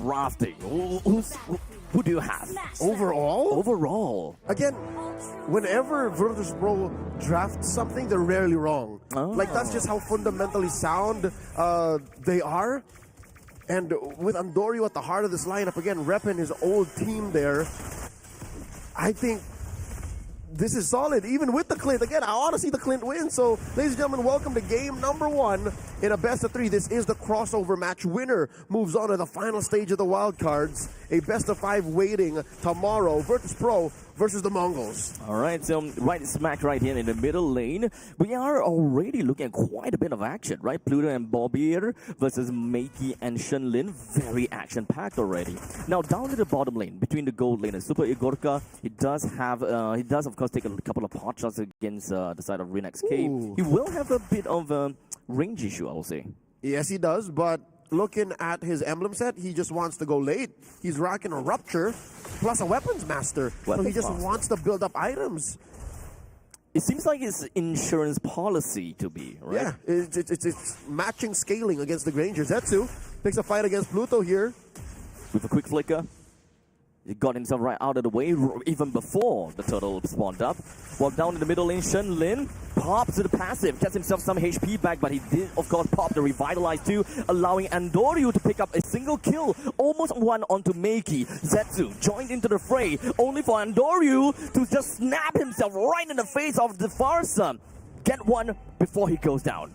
drafting. Who do you have? Overall? Overall. Again, whenever Virtus.pro drafts something, they're rarely wrong. Like, that's just how fundamentally sound they are. And with Andorio at the heart of this lineup, again, repping his old team there, I think this is solid, even with the Clint. Again, I want to see the Clint win. So, ladies and gentlemen, welcome to game number 1 in a best of 3. This is the crossover match. Winner moves on to the final stage of the wild cards. A best of 5 waiting tomorrow. Virtus.pro versus the Mongols. All right, so right smack right here in the middle lane. We are already looking at quite a bit of action, right? Pluto and Bobier versus Meiki and Shenlin. Very action-packed already. Now, down to the bottom lane, between the gold lane and Super Igorka, he does, of course, take a couple of hot shots against the side of Rinexk. He will have a bit of a range issue, I will say. Yes, he does, but looking at his emblem set, he just wants to go late. He's rocking a Rupture plus a Weapons Master. So he just wants to build up items. It seems like it's insurance policy to be, right? Yeah, it's matching scaling against the Granger. Zetsu picks a fight against Pluto here. With a quick flicker. He got himself right out of the way even before the turtle spawned up. While down in the middle lane, Shenlin pops to the passive, gets himself some HP back, but he did, of course, pop the Revitalize too, allowing Andorio to pick up a single kill, almost one onto Meiki. Zetsu joined into the fray, only for Andorio to just snap himself right in the face of the Farsa. Get one before he goes down.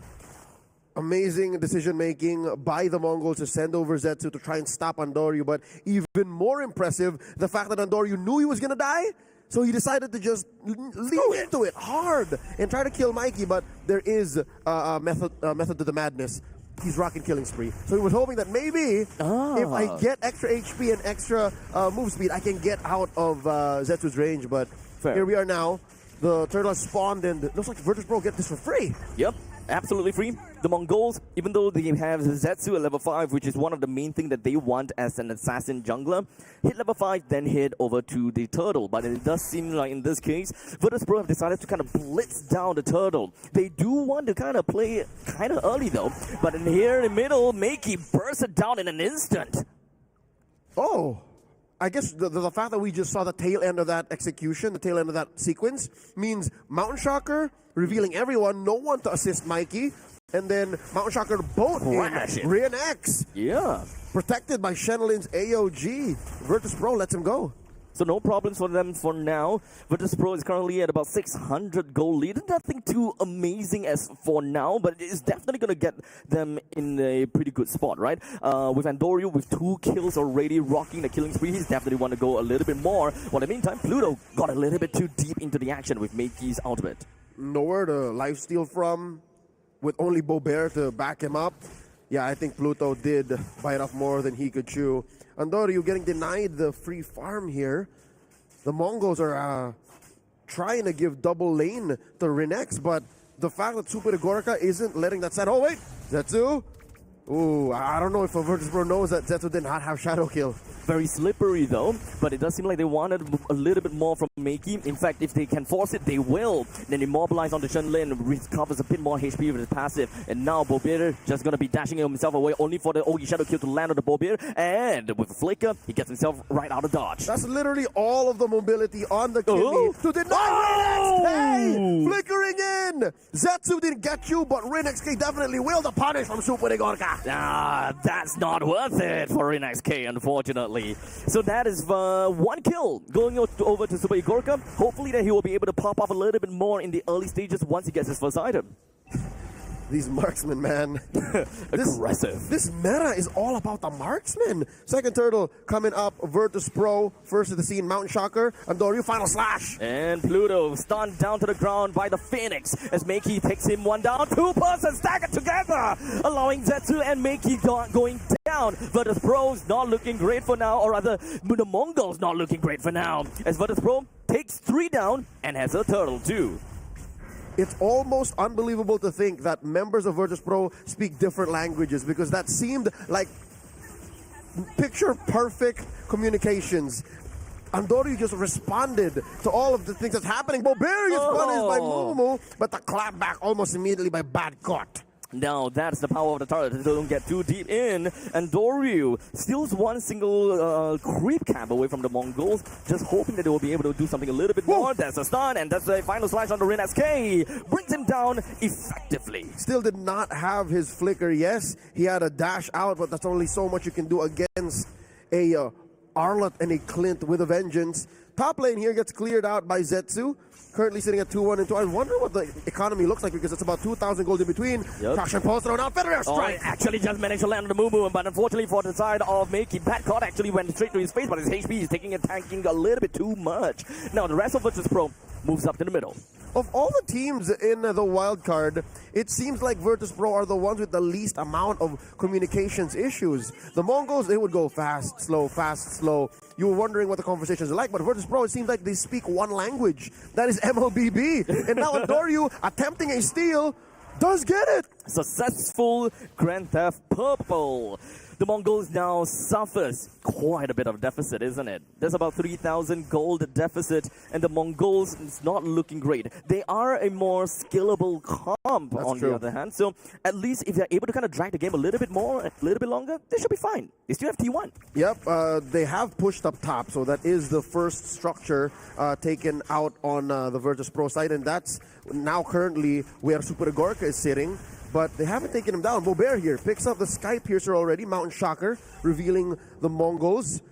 Amazing decision-making by the Mongols to send over Zetsu to try and stop Andorio, but even more impressive, the fact that Andorio knew he was going to die, so he decided to just lean into it hard and try to kill Mikey, but there is a method to the madness. He's rocking killing spree. So he was hoping that maybe if I get extra HP and extra move speed, I can get out of Zetsu's range, but here we are now. The turtle has spawned and looks like Virtus.pro get this for free. Yep. Absolutely free. The Mongols, even though they have Zetsu at level 5, which is one of the main things that they want as an assassin jungler, hit level 5, then head over to the turtle. But it does seem like in this case, Virtus.pro have decided to kind of blitz down the turtle. They do want to kind of play kind of early though, but in here in the middle, Meiki bursts it down in an instant. Oh, I guess the fact that we just saw the tail end of that execution, the tail end of that sequence, means Mountain Shocker revealing everyone, no one to assist Mikey, and then Mountain Shocker both in Rinexk. Yeah. Protected by Shenlin's AOG. Virtus.pro lets him go. So no problems for them for now. Virtus.pro is currently at about 600 gold lead. Nothing too amazing as for now, but it is definitely going to get them in a pretty good spot, right? With Andorio with 2 kills already rocking the killing spree, he's definitely want to go a little bit more. While in the meantime, Pluto got a little bit too deep into the action with Meiki's ultimate. Nowhere to lifesteal from, with only Boulevard to back him up. Yeah, I think Pluto did bite off more than he could chew. Andorio getting denied the free farm here. The Mongols are trying to give double lane to Rinexk, but the fact that Super Igorka isn't letting that set. Oh, wait, Zetsu? Ooh, I don't know if Virtus.pro knows that Zetsu did not have Shadow Kill. Very slippery though, but it does seem like they wanted a little bit more from Meiki. In fact, if they can force it, they will. Then immobilize onto Shenlin, recovers a bit more HP with his passive, and now Bobier just gonna be dashing himself away, only for the Ogi Shadow Kill to land on the Bobier, and with a flicker, he gets himself right out of dodge. That's literally all of the mobility on the Kimi to deny Rinexk. Hey, flickering in. Zetsu didn't get you, but Rinexk definitely will. The punish from Super Igorka. That's not worth it for Rinexk, unfortunately. So that is 1 kill going over to Super Igorka. Hopefully that he will be able to pop off a little bit more in the early stages once he gets his first item. These marksmen, man. Aggressive. This meta is all about the marksmen. Second turtle coming up. Virtus.pro first to the scene. Mountain Shocker. Andorio final slash. And Pluto stunned down to the ground by the Phoenix as Meiki takes him 1 down. 2 persons staggered together, allowing Zetsu and Meiki going down. Virtus.pro's not looking great for now, or rather, the Mongols not looking great for now, as Virtus.pro takes 3 down and has a turtle too. It's almost unbelievable to think that members of Virtus.pro speak different languages, because that seemed like picture-perfect communications. Andorio just responded to all of the things that's happening. Bobier is punished by Mumu, but the clap back almost immediately by Bad Got. Now that's the power of the turret. Don't get too deep in. And Doryu steals one single creep camp away from the Mongols, just hoping that they will be able to do something a little bit more. That's a stun, and that's the final slash on the Rin SK. Brings him down effectively. Still did not have his flicker. Yes, he had a dash out, but that's only so much you can do against a Arlott and a Clint with a vengeance. Top lane here gets cleared out by Zetsu. Currently sitting at 2-1 and 2. I wonder what the economy looks like because it's about 2,000 gold in between. Traction post thrown out. Federer strike. Actually just managed to land on the Moo, but unfortunately for the side of Makey, Badcott actually went straight to his face, but his HP is taking and tanking a little bit too much. Now the rest of Virtus.pro moves up to the middle. Of all the teams in the wild card, it seems like Virtus.pro are the ones with the least amount of communications issues. The Mongols, they would go fast, slow. You were wondering what the conversations are like, but Virtus.pro, it seems like they speak one language. That is MLBB. And now Doryu attempting a steal, does get it. Successful Grand Theft Purple. The Mongols now suffers quite a bit of deficit, isn't it? There's about 3,000 gold deficit, and the Mongols is not looking great. They are a more skillable comp on the other hand, so at least if they're able to kind of drag the game a little bit more, a little bit longer, they should be fine. They still have T1. Yep, they have pushed up top, so that is the first structure taken out on the Virtus.pro side, and that's now currently where Super Gorka is sitting. But they haven't taken him down. Boulevard here picks up the Sky Piercer already. Mountain Shocker revealing the Mongols.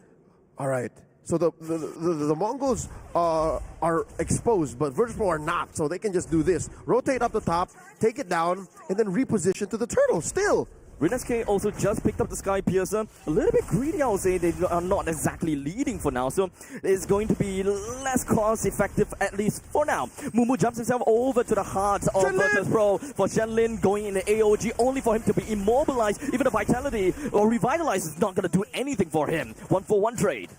All right. So the Mongols are exposed, but Virtus.pro are not. So they can just do this. Rotate up the top, take it down, and then reposition to the turtle. Still. Rin SK also just picked up the Sky Piercer. A little bit greedy, I would say. They are not exactly leading for now, so it's going to be less cost-effective, at least for now. Mumu jumps himself over to the heart of Virtus.pro for Shenlin going in the AOG, only for him to be immobilized. Even the Vitality or Revitalize is not going to do anything for him. 1-for-1 trade.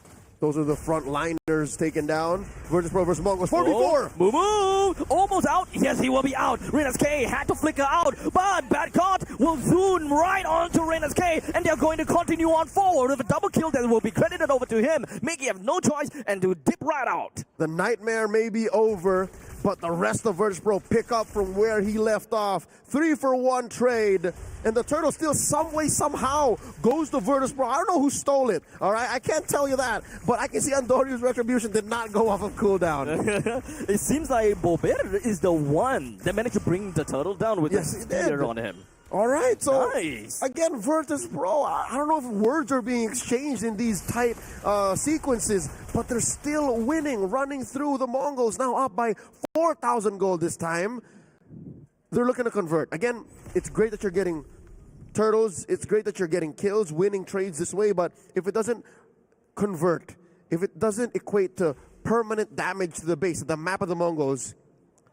Those are the front liners taken down. Virtus.pro versus Mongols. 4v4. Mumu almost out. Yes, he will be out. Rin SK had to flicker out, but Badcott will zoom right onto Rin SK, and they're going to continue on forward with a double kill that will be credited over to him. Mickey have no choice and to dip right out. The nightmare may be over, but the rest of Virtus.pro pick up from where he left off. 3-for-1 trade. And the turtle still some way, somehow goes to Virtus.pro. I don't know who stole it, all right? I can't tell you that. But I can see Andoryu's retribution did not go off of cooldown. It seems like Boulevard is the one that managed to bring the turtle down with the speeder on him. All right, so nice. Again, Virtus.pro, I don't know if words are being exchanged in these tight sequences, but they're still winning, running through the Mongols, now up by 4,000 gold this time. They're looking to convert. Again, it's great that you're getting turtles, it's great that you're getting kills, winning trades this way, but if it doesn't convert, if it doesn't equate to permanent damage to the base, the map of the Mongols,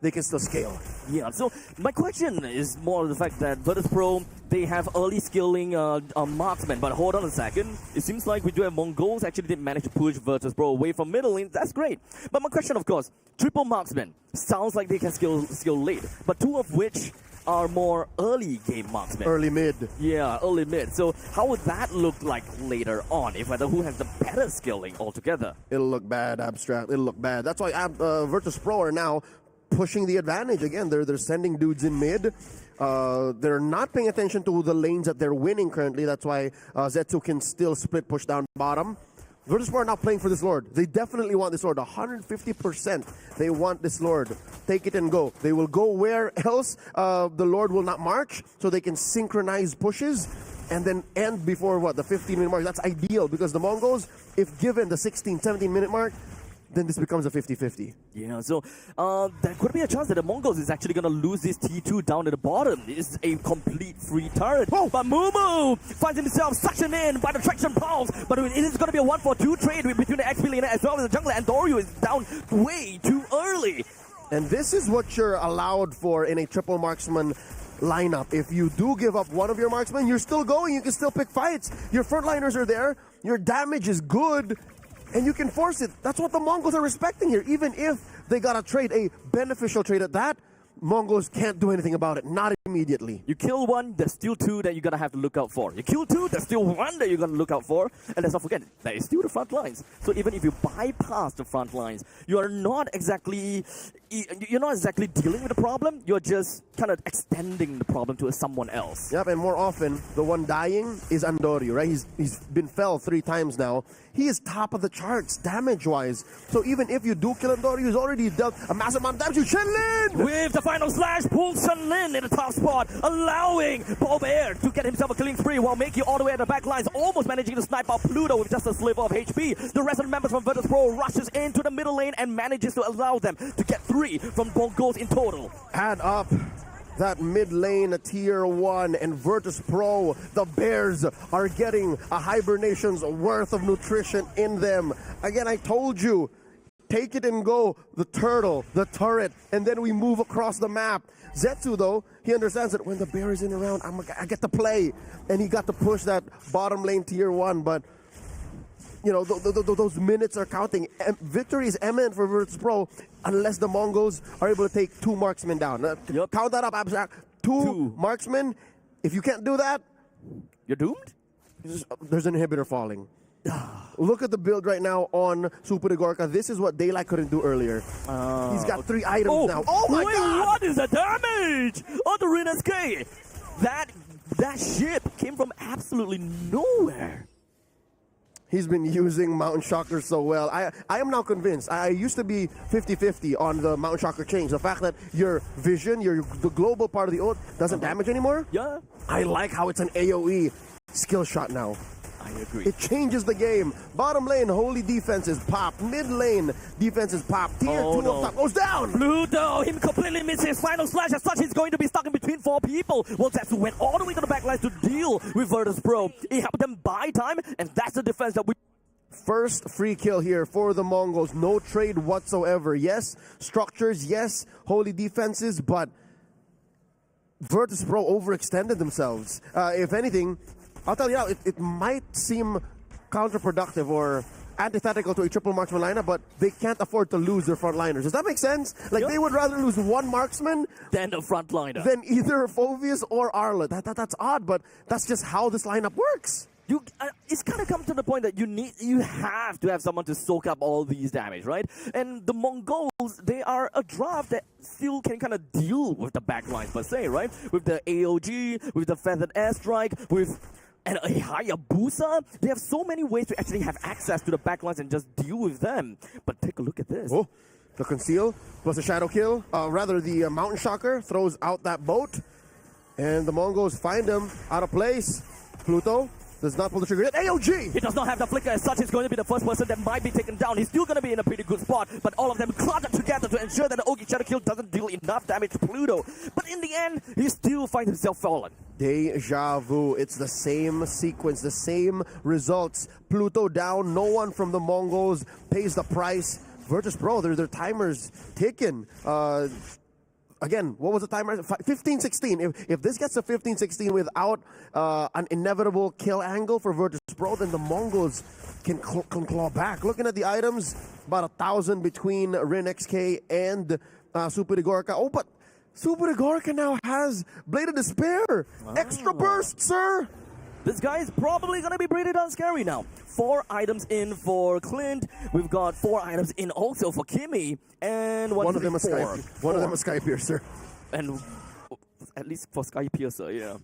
they can still scale. Yeah, so my question is more of the fact that Virtus.pro, they have early skilling marksmen, but hold on a second. It seems like we do have Mongols actually did manage to push Virtus.pro away from middle lane. That's great. But my question, of course, triple marksmen. Sounds like they can skill late, but two of which are more early game marksmen. Early mid. Yeah, early mid. So how would that look like later on, if whether who has the better skilling altogether? It'll look bad, Abstract. It'll look bad. That's why Virtus.pro are now pushing the advantage. Again, they're sending dudes in mid. They're not paying attention to the lanes that they're winning currently. That's why Zetsu can still split push down bottom. Virtus.pro are now playing for this Lord. They definitely want this Lord. 150% they want this Lord. Take it and go. They will go where else the Lord will not march, so they can synchronize pushes and then end before, the 15-minute mark. That's ideal because the Mongols, if given the 16, 17-minute mark, then this becomes a 50-50. Yeah, so there could be a chance that the Mongols is actually going to lose this T2 down at the bottom. It's a complete free turret. Oh. But Mumu finds himself suctioned in by the traction pulse. But it is going to be a 1-for-2 trade between the XP laner as well as the jungler. And Doryu is down way too early. And this is what you're allowed for in a triple marksman lineup. If you do give up one of your marksmen, you're still going. You can still pick fights. Your frontliners are there. Your damage is good. And you can force it. That's what the Mongols are respecting here. Even if they got to trade a beneficial trade at that, Mongols can't do anything about it. Not immediately. You kill one, there's still two that you're gonna have to look out for. You kill two, there's still one that you're gonna look out for. And let's not forget, that is still the front lines. So even if you bypass the front lines, you're not exactly dealing with the problem. You're just kind of extending the problem to someone else. Yep, and more often, the one dying is Andoryu, right? He's been fell 3 times now. He is top of the charts, damage-wise. So even if you do kill Andoryu, he's already dealt a massive amount of damage to Shenlin! With the final slash, pulls Shenlin in the top spot, allowing Boulevard to get himself a killing spree while making all the way at the back lines, almost managing to snipe out Pluto with just a sliver of HP. The rest of the members from Virtus.pro rushes into the middle lane and manages to allow them to get 3 from MongolZ in total. Add up that mid lane tier 1 and Virtus.pro, the Bears are getting a hibernation's worth of nutrition in them. Again, I told you, take it and go, the turtle, the turret, and then we move across the map. Zetsu, though, he understands that when the bear is in around, I get to play. And he got to push that bottom lane tier 1, but you know, those minutes are counting. Victory is imminent for Virtus.pro unless the Mongols are able to take 2 marksmen down. Yep. Count that up, Abstract. 2 marksmen. If you can't do that, you're doomed? There's an inhibitor falling. Look at the build right now on Super Gorka. This is what Daylight couldn't do earlier. He's got 3 items now. Oh my God! What is the damage on the Riyadh? That ship came from absolutely nowhere. He's been using Mountain Shocker so well. I am now convinced. I used to be 50-50 on the Mountain Shocker change. The fact that your vision, the global part of the ult, doesn't damage anymore. Yeah. I like how it's an AoE skill shot now. I agree. It changes the game. Bottom lane, holy defenses pop. Mid lane, defenses pop. Tier 2 up top goes down. Pluto, him completely misses his final slash. As such, he's going to be stuck in between 4 people. Well, Zetsu went all the way to the back lines to deal with Virtus.pro. He helped them buy time, and that's the defense that we... First free kill here for the Mongols. No trade whatsoever. Yes, structures. Yes, holy defenses, but Virtus.pro overextended themselves. If anything, I'll tell you now, it might seem counterproductive or antithetical to a triple marksman lineup, but they can't afford to lose their frontliners. Does that make sense? Like, they would rather lose 1 marksman than the frontliner. Than either Phoveus or Arla. That's odd, but that's just how this lineup works. It's kind of come to the point that you have to have someone to soak up all these damage, right? And the Mongols, they are a draft that still can kind of deal with the backlines per se, right? With the AOG, with the feathered airstrike, with a Hayabusa, they have so many ways to actually have access to the backlines and just deal with them. But take a look at this. Oh, the conceal plus a shadow kill. Rather, the mountain shocker throws out that boat, and the Mongols find him out of place. Pluto does not pull the trigger. AOG! He does not have the flicker as such. He's going to be the first person that might be taken down. He's still going to be in a pretty good spot, but all of them clutch together to ensure that the Ogi Shadow Kill doesn't deal enough damage to Pluto. But in the end, he still finds himself fallen. Deja vu. It's the same sequence, the same results. Pluto down. No one from the Mongols pays the price. Virtus.pro, their timer's ticking. Again, what was the timer? 15-16. If this gets to 15-16 without an inevitable kill angle for Virtus.pro, then the Mongols can claw back. Looking at the items, about 1,000 between Rin XK and Super Gorka. Oh, but Super Gorka now has Blade of Despair. Extra burst, sir. This guy is probably going to be pretty darn scary now. 4 items in for Clint. We've got 4 items in also for Kimmy. And one of them a Sky Piercer. And at least for Sky Piercer, yeah.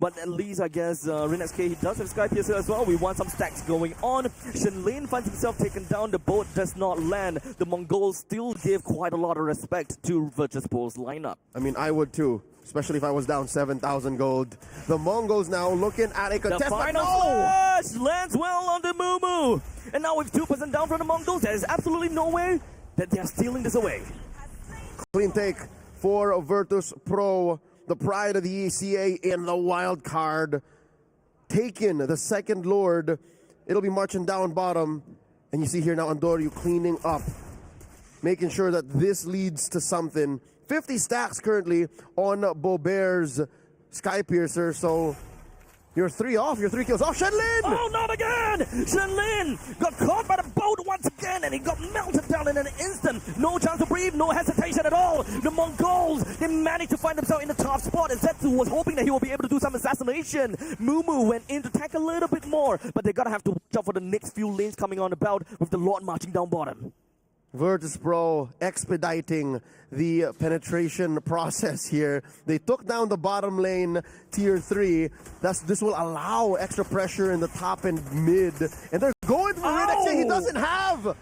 But at least, I guess, Rin SK, he does have Sky Piercer as well. We want some stacks going on. Shenlin finds himself taken down. The boat does not land. The Mongols still give quite a lot of respect to Virtus.pro's lineup. I mean, I would too. Especially if I was down 7,000 gold. The Mongols now looking at a contest. The final slash lands well on the Mumu. And now with 2% down from the Mongols, there is absolutely no way that they are stealing this away. Clean take for Virtus.pro. The pride of the ECA in the wild card. Taken the second Lord. It'll be marching down bottom. And you see here now Andoryu cleaning up. Making sure that this leads to something. 50 stacks currently on Beaubert's Sky Piercer, so You're 3 off. You're 3 kills off. Shenlin! Oh, not again! Shenlin got caught by the boat once again, and he got melted down in an instant. No chance to breathe, no hesitation at all. The Mongols, they managed to find themselves in the top spot, and Zetsu was hoping that he will be able to do some assassination. Mumu went in to tank a little bit more, but they're gonna have to watch out for the next few lanes coming on about with the Lord marching down bottom. Virtus.pro expediting the penetration process here. They took down the bottom lane, tier 3. This will allow extra pressure in the top and mid. And they're going for Riyadh. He doesn't have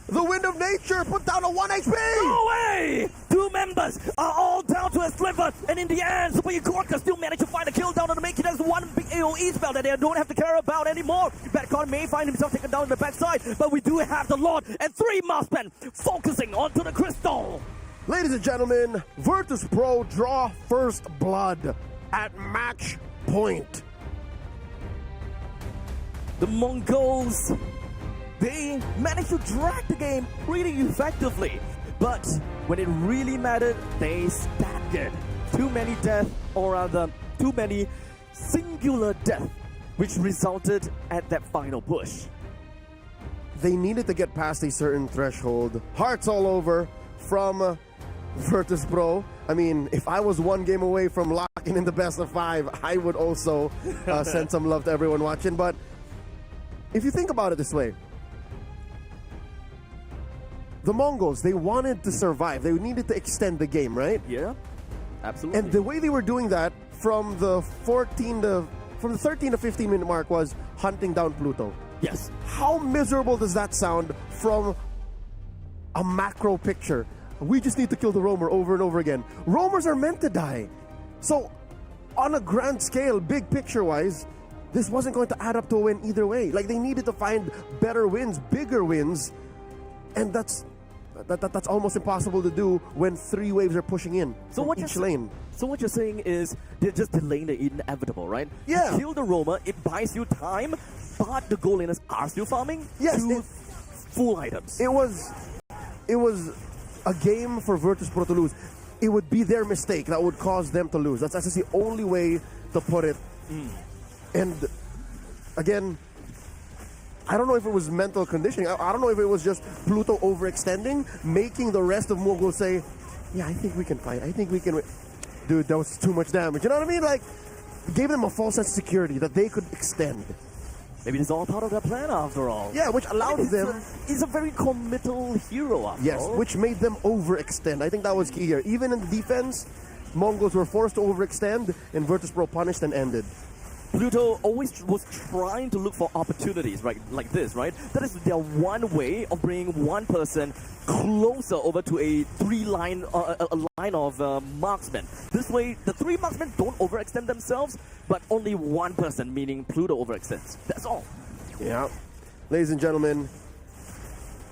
the Wind of Nature. Put down a 1 HP. No way! 2 members are all down to a sliver. And in the end, Super Igorka still managed to find a kill down on the make. It has 1 big AoE spell that they don't have to care about anymore. Batcon may find himself taken down on the backside, but we do have the Lord and 3 marksmen focusing onto the crystal. Ladies and gentlemen, Virtus.pro draw first blood at match point. The Mongols, they managed to drag the game pretty effectively, but when it really mattered, they staggered. Too many deaths, or rather, too many singular deaths, which resulted at that final push. They needed to get past a certain threshold. Hearts all over from Virtus.pro. I mean, if I was 1 game away from locking in the best of 5, I would also send some love to everyone watching. But if you think about it this way, the Mongols, they wanted to survive. They needed to extend the game, right? Yeah, absolutely. And the way they were doing that from the 13 to 15 minute mark was hunting down Pluto. Yes. How miserable does that sound from a macro picture? We just need to kill the roamer over and over again. Roamers are meant to die. So on a grand scale, big picture wise, this wasn't going to add up to a win either way. Like, they needed to find better wins, bigger wins, and that's almost impossible to do when 3 waves are pushing in from each lane. So what you're saying is they're just delaying the inevitable, right? Yeah. You kill the roamer, it buys you time, but the goal laners are still farming. Yes, full items. It was a game for Virtus.pro to lose. It would be their mistake that would cause them to lose. That's the only way to put it. And again, I don't know if it was mental conditioning. I don't know if it was just Pluto overextending, making the rest of MongolZ say, yeah, I think we can fight. I think we can win. Dude, that was too much damage. You know what I mean? Like, gave them a false sense of security that they could extend. Maybe it's all part of their plan after all. Yeah, which allowed them... He's a very committal hero after all. Yes, which made them overextend. I think that was key here. Even in the defense, Mongols were forced to overextend, and Virtus.pro punished and ended. Pluto always was trying to look for opportunities, right, like this, right? That is their one way of bringing one person closer over to a line of marksmen. This way, the 3 marksmen don't overextend themselves, but only one person, meaning Pluto, overextends. That's all. Yeah. Ladies and gentlemen,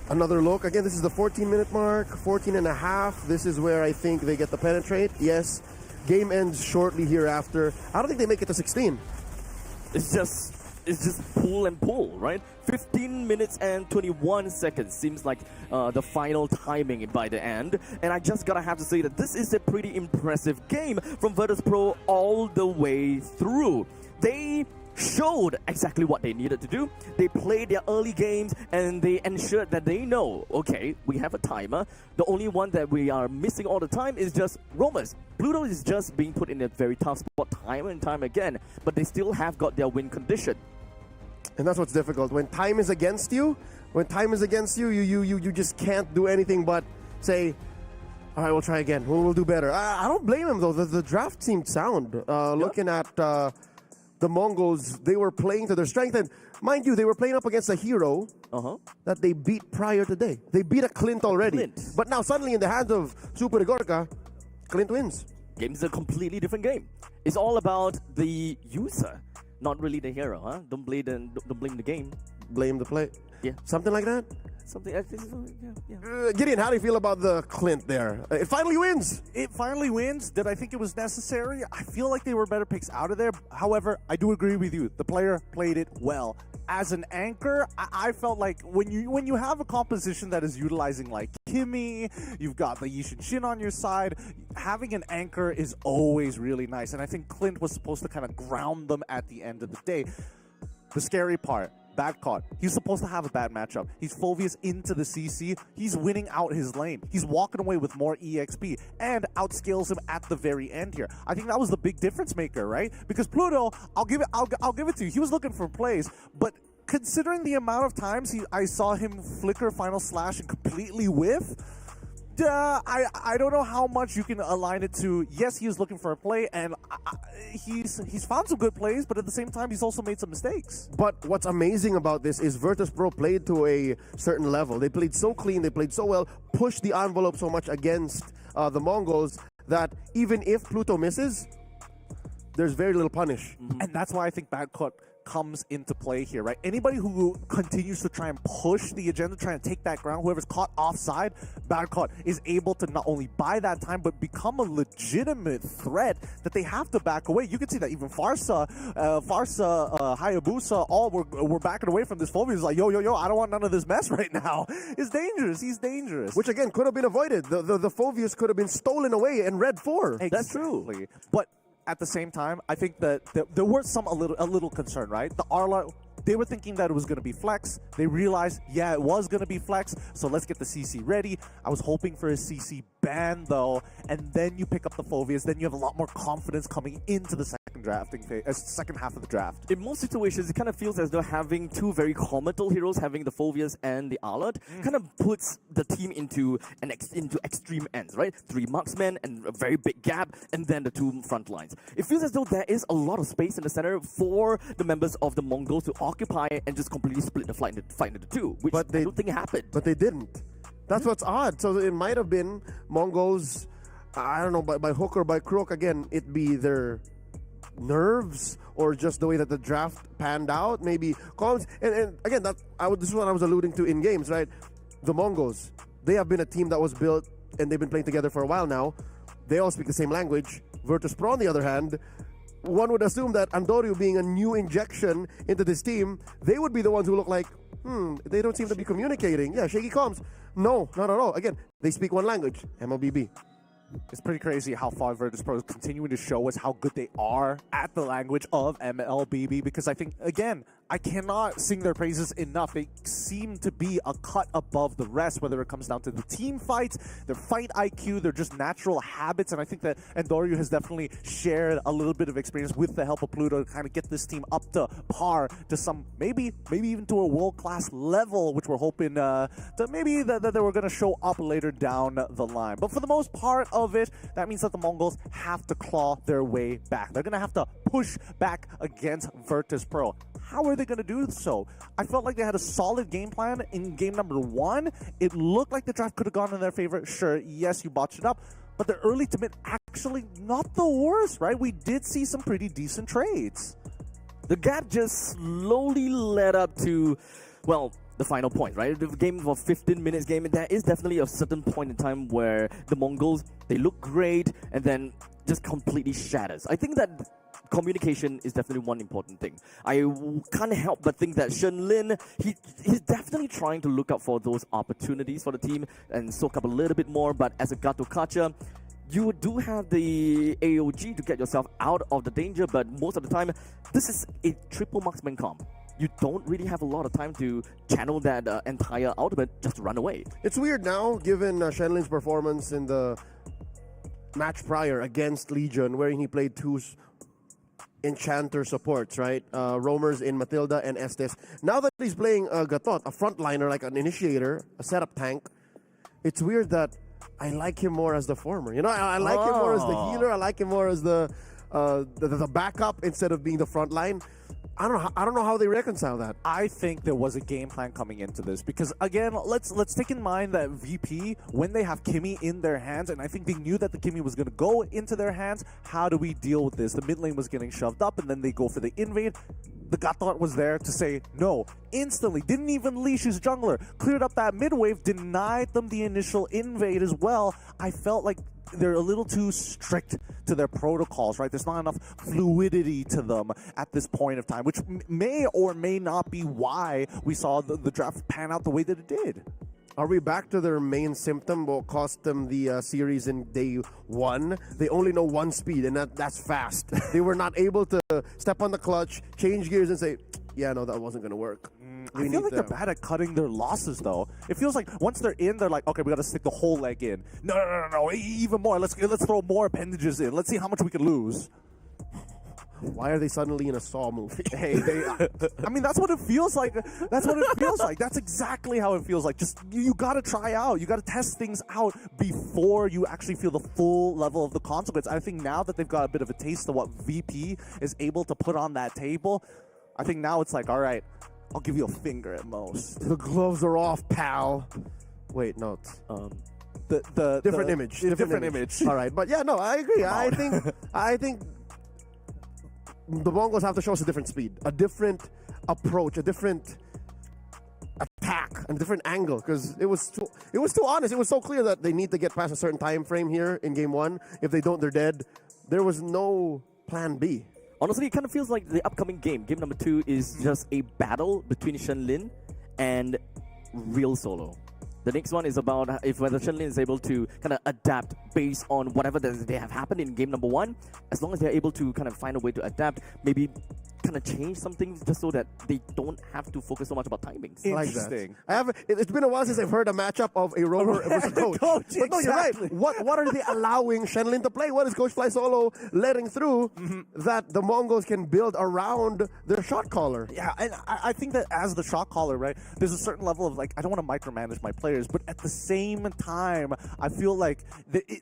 another look. Again, this is the 14-minute mark, 14 and a half. This is where I think they get the penetrate. Yes, game ends shortly hereafter. I don't think they make it to 16. It's just pull and pull, right? 15 minutes and 21 seconds seems like the final timing by the end. And I just gotta have to say that this is a pretty impressive game from Virtus.pro all the way through. They showed exactly what they needed to do. They played their early games and they ensured that they know, okay, we have a timer. The only one that we are missing all the time is just roamers. Pluto is just being put in a very tough spot time and time again, but they still have got their win condition. And that's what's difficult. When time is against you, you just can't do anything but say, all right, we'll try again. We'll do better. I don't blame them though. The draft seemed sound. Looking at the Mongols, they were playing to their strength. And mind you, they were playing up against a hero that they beat prior today. They beat a Clint already. But now suddenly in the hands of Super Igorka, Clint wins. Game's a completely different game. It's all about the user, not really the hero, huh? Don't blame the game. Blame the play. Yeah. Something like that? something. I think, yeah. Gideon, how do you feel about the Clint there? It finally wins. It finally wins. Did I think it was necessary? I feel like they were better picks out of there. However, I do agree with you. The player played it well. As an anchor, I felt like when you have a composition that is utilizing like Kimmy, you've got the Yishin Shin on your side, having an anchor is always really nice. And I think Clint was supposed to kind of ground them at the end of the day. The scary part, bad caught. He's supposed to have a bad matchup. He's Phoveus into the CC. He's winning out his lane. He's walking away with more EXP and outscales him at the very end here. I think that was the big difference maker, right? Because Pluto, I'll give it to you. He was looking for plays, but considering the amount of times I saw him flicker Final Slash and completely whiff, I don't know how much you can align it to. Yes, he was looking for a play, and he's found some good plays, but at the same time, he's also made some mistakes. But what's amazing about this is Virtus.pro played to a certain level. They played so clean, they played so well, pushed the envelope so much against the Mongols that even if Pluto misses, there's very little punish. And that's why I think bad caught comes into play here, right? Anybody who continues to try and push the agenda, trying to take that ground, whoever's caught offside, bad caught is able to not only buy that time, but become a legitimate threat that they have to back away. You can see that even Farsa, Hayabusa, all were backing away from this Phoveus. He's like, yo, I don't want none of this mess right now. It's dangerous. He's dangerous. Which again could have been avoided. The Phoveus could have been stolen away in Red 4. Exactly. That's true. But at the same time, I think that there were a little concern, right? The Arla, they were thinking that it was going to be flex. They realized, yeah, it was going to be flex, so let's get the CC ready. I was hoping for a CC ban, though, and then you pick up the Phoveus, then you have a lot more confidence coming into the second half of the draft. In most situations, it kind of feels as though having two very comical heroes, having the Phoveus and the Arlot, kind of puts the team into extreme ends, right? 3 marksmen and a very big gap, and then the 2 front lines. It feels as though there is a lot of space in the center for the members of the Mongols to occupy and just completely split the fight into 2, which I don't think happened. But they didn't. That's what's odd. So it might have been Mongols, I don't know, by hook or by crook, again, it be their nerves or just the way that the draft panned out, maybe comms. And again, this is what I was alluding to in games, right? The Mongols, they have been a team that was built and they've been playing together for a while now. They all speak the same language. Virtus.pro, on the other hand, one would assume that Andoryu being a new injection into this team, they would be the ones who look like, they don't seem to be communicating. Yeah, shaky comms. No, not at all. Again, they speak one language, MLBB. It's pretty crazy how far Virtus.pro is continuing to show us how good they are at the language of MLBB, because I think, again, I cannot sing their praises enough. They seem to be a cut above the rest, whether it comes down to the team fights, their fight IQ, their just natural habits, and I think that Andoryu has definitely shared a little bit of experience with the help of Pluto to kind of get this team up to par, to some, maybe even to a world-class level, which we're hoping that maybe that they were going to show up later down the line. But for the most part of it, that means that the Mongols have to claw their way back. They're going to have to push back against Virtus.pro. How are they going to do so? I felt like they had a solid game plan in game number 1. It looked like the draft could have gone in their favor. Sure, yes, you botched it up, but the early to mid actually not the worst, right? We did see some pretty decent trades. The gap just slowly led up to, well, the final point, right? The game was a 15 minutes game, and there is definitely a certain point in time where the Mongols, they look great, and then just completely shatters. I think that communication is definitely one important thing. I can't help but think that Shen Lin, he's definitely trying to look out for those opportunities for the team and soak up a little bit more, but as a Gato Kacha, you do have the AOG to get yourself out of the danger, but most of the time, this is a triple marksman comp. You don't really have a lot of time to channel that entire ultimate just to run away. It's weird now, given Shenlin's performance in the match prior against Legion, wherein he played 2 Enchanter supports, right? Roamers in Matilda and Estes. Now that he's playing Gatot, a frontliner, like an initiator, a setup tank, it's weird that I like him more as the former. You know, I like him more as the healer. I like him more as the backup instead of being the front line. I don't know how they reconcile that. I think there was a game plan coming into this because, again, let's take in mind that VP, when they have Kimmy in their hands, and I think they knew that the Kimmy was going to go into their hands, how do we deal with this? The mid lane was getting shoved up, and then they go for the invade. the Gatot was there to say no instantly. Didn't even leash his jungler. Cleared up that mid wave, denied them the initial invade as well. I felt like they're a little too strict to their protocols, right? There's not enough fluidity to them at this point of time, which may or may not be why we saw the draft pan out the way that it did. Are we back to their main symptom? What cost them the series in day one? They only know one speed, and that's fast. They were not able to step on the clutch, change gears, and say, yeah, no, that wasn't going to work. I feel like they're bad at cutting their losses, though. It feels like once they're in, they're like, okay, we got to stick the whole leg in. No, even more. Let's throw more appendages in. Let's see how much we can lose. Why are they suddenly in a Saw movie? Hey, I mean, that's what it feels like. That's what it feels like. That's exactly how it feels like. Just, you got to try out. You got to test things out before you actually feel the full level of the consequence. I think now that they've got a bit of a taste of what VP is able to put on that table, I think now it's like, all right, I'll give you a finger at most. The gloves are off, pal. Wait, no. The different image. Different image. All right, but yeah, no, I agree. I think the Mongols have to show us a different speed, a different approach, a different attack, and a different angle. Because it was too honest. It was so clear that they need to get past a certain time frame here in game one. If they don't, they're dead. There was no plan B. Honestly, it kind of feels like the upcoming game number 2, is just a battle between Shenlin and Real Solo. The next one is about whether Shenlin is able to kind of adapt based on whatever they have happened in game number 1. As long as they're able to kind of find a way to adapt, maybe kind of change something just so that they don't have to focus so much about timings. Interesting. It's been a while since I've heard a matchup of a rover versus coach. But no, you're right. What are they allowing Shenlin to play? What is Coach Fly Solo letting through that the Mongols can build around their shot caller? Yeah, and I think that as the shot caller, right, there's a certain level of, like, I don't want to micromanage my players, but at the same time, I feel like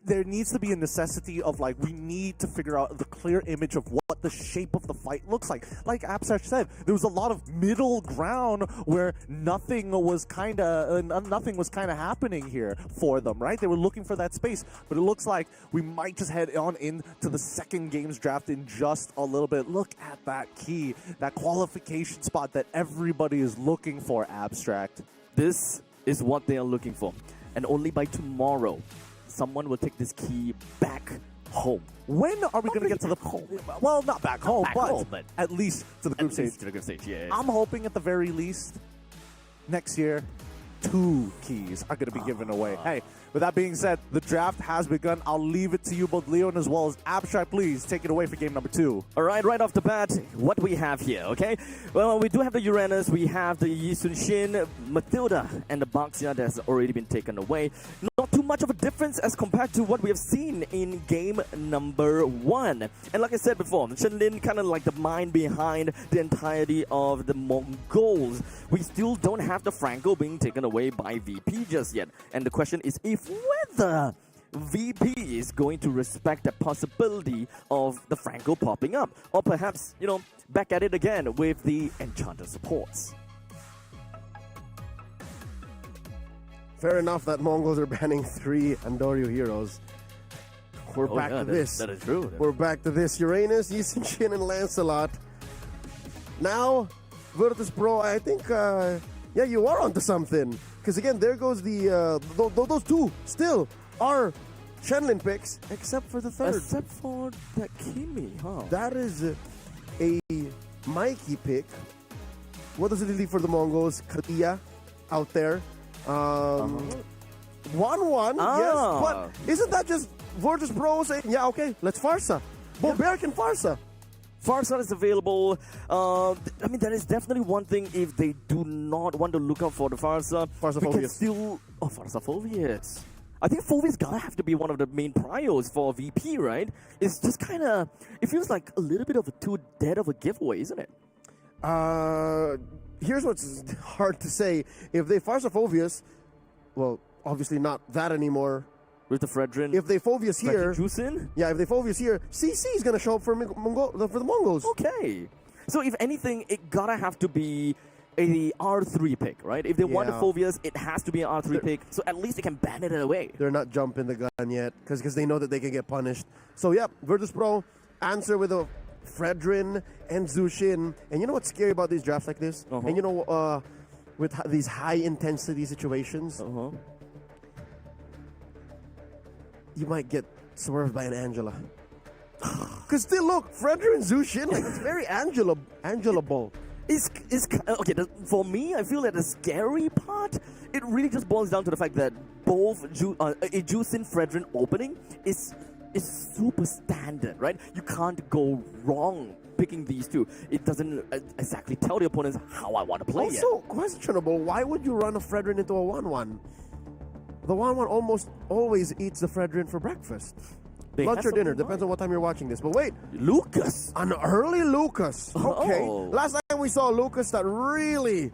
there needs to be a necessity of, like, we need to figure out the clear image of what the shape of the fight looks like. Like Absash said, there was a lot of middle ground where nothing was kind of happening here for them, right? They were looking for that space, but it looks like we might just head on into the second game's draft in just a little bit. Look at that key, that qualification spot that everybody is looking for, Abstract. This is what they are looking for, and only by tomorrow, someone will take this key back home. When are we going to get to the home? Well, not back home, but at least to the group stage. To the group stage, yeah. I'm hoping at the very least next year, 2 keys are going to be given away. Hey, with that being said, the draft has begun. I'll leave it to you, both Leon as well as Abstract. Please take it away for game number 2. All right, right off the bat, what we have here, okay? Well, we do have the Uranus, we have the Yi Sun Shin, Matilda, and the Baxia that's already been taken away. Not too much of a difference as compared to what we have seen in game number 1. And like I said before, Shenlin kind of like the mind behind the entirety of the Mongols. We still don't have the Franco being taken away by VP just yet. And the question is whether VP is going to respect the possibility of the Franco popping up. Or perhaps, back at it again with the Enchanter supports. Fair enough that Mongols are banning 3 Andorio heroes. We're back to this. That is true. We're back to this. Uranus, Yi Sun Shin, and Lancelot. Now, Virtus.pro, I think, you are onto something. Because again, there goes those 2 still are Shenlin picks, except for the 3rd. Except for that Kimi, huh? That is a Mikey pick. What does it leave for the Mongols? Katia out there. 1-1, yes. But isn't that just Virtus.pro saying, yeah, okay, let's Farsa. Bober can Farsa. Farsa is available. I mean, that is definitely one thing. If they do not want to look out for the Farsa, we can still... Oh, Farsa Phoveus. I think Phoveus gotta have to be one of the main priors for VP, right? It's just kind of... It feels like a little bit of a too dead of a giveaway, isn't it? Here's what's hard to say. If they Farsa Phoveus, well, obviously not that anymore. With the Fredrin. If they Phoveus here, if they Phoveus here, CC is gonna show up for the Mongols. Okay. So if anything, it gotta have to be a R3 pick, right? If they want to Phoveus, it has to be an R3 pick. So at least they can ban it away. They're not jumping the gun yet because they know that they can get punished. So yeah, Virtus.pro answer with a Fredrin and Zushin. And you know what's scary about these drafts like this? And you know, with these high-intensity situations, you might get swerved by an Angela. Because still, look, Fredrin and Zushin, like, it's very Angela-able. It's okay. For me, I feel that the scary part, it really just boils down to the fact that both a Juicin Fredrin opening is super standard, right? You can't go wrong picking these two. It doesn't exactly tell the opponents how I want to play. Also questionable. Why would you run a Fredrin into a 1-1? The 1-1 almost always eats the Fredrin for breakfast. Lunch or dinner, depends on what time you're watching this. But wait, Lucas, an early Lucas. Okay, last time we saw Lucas that really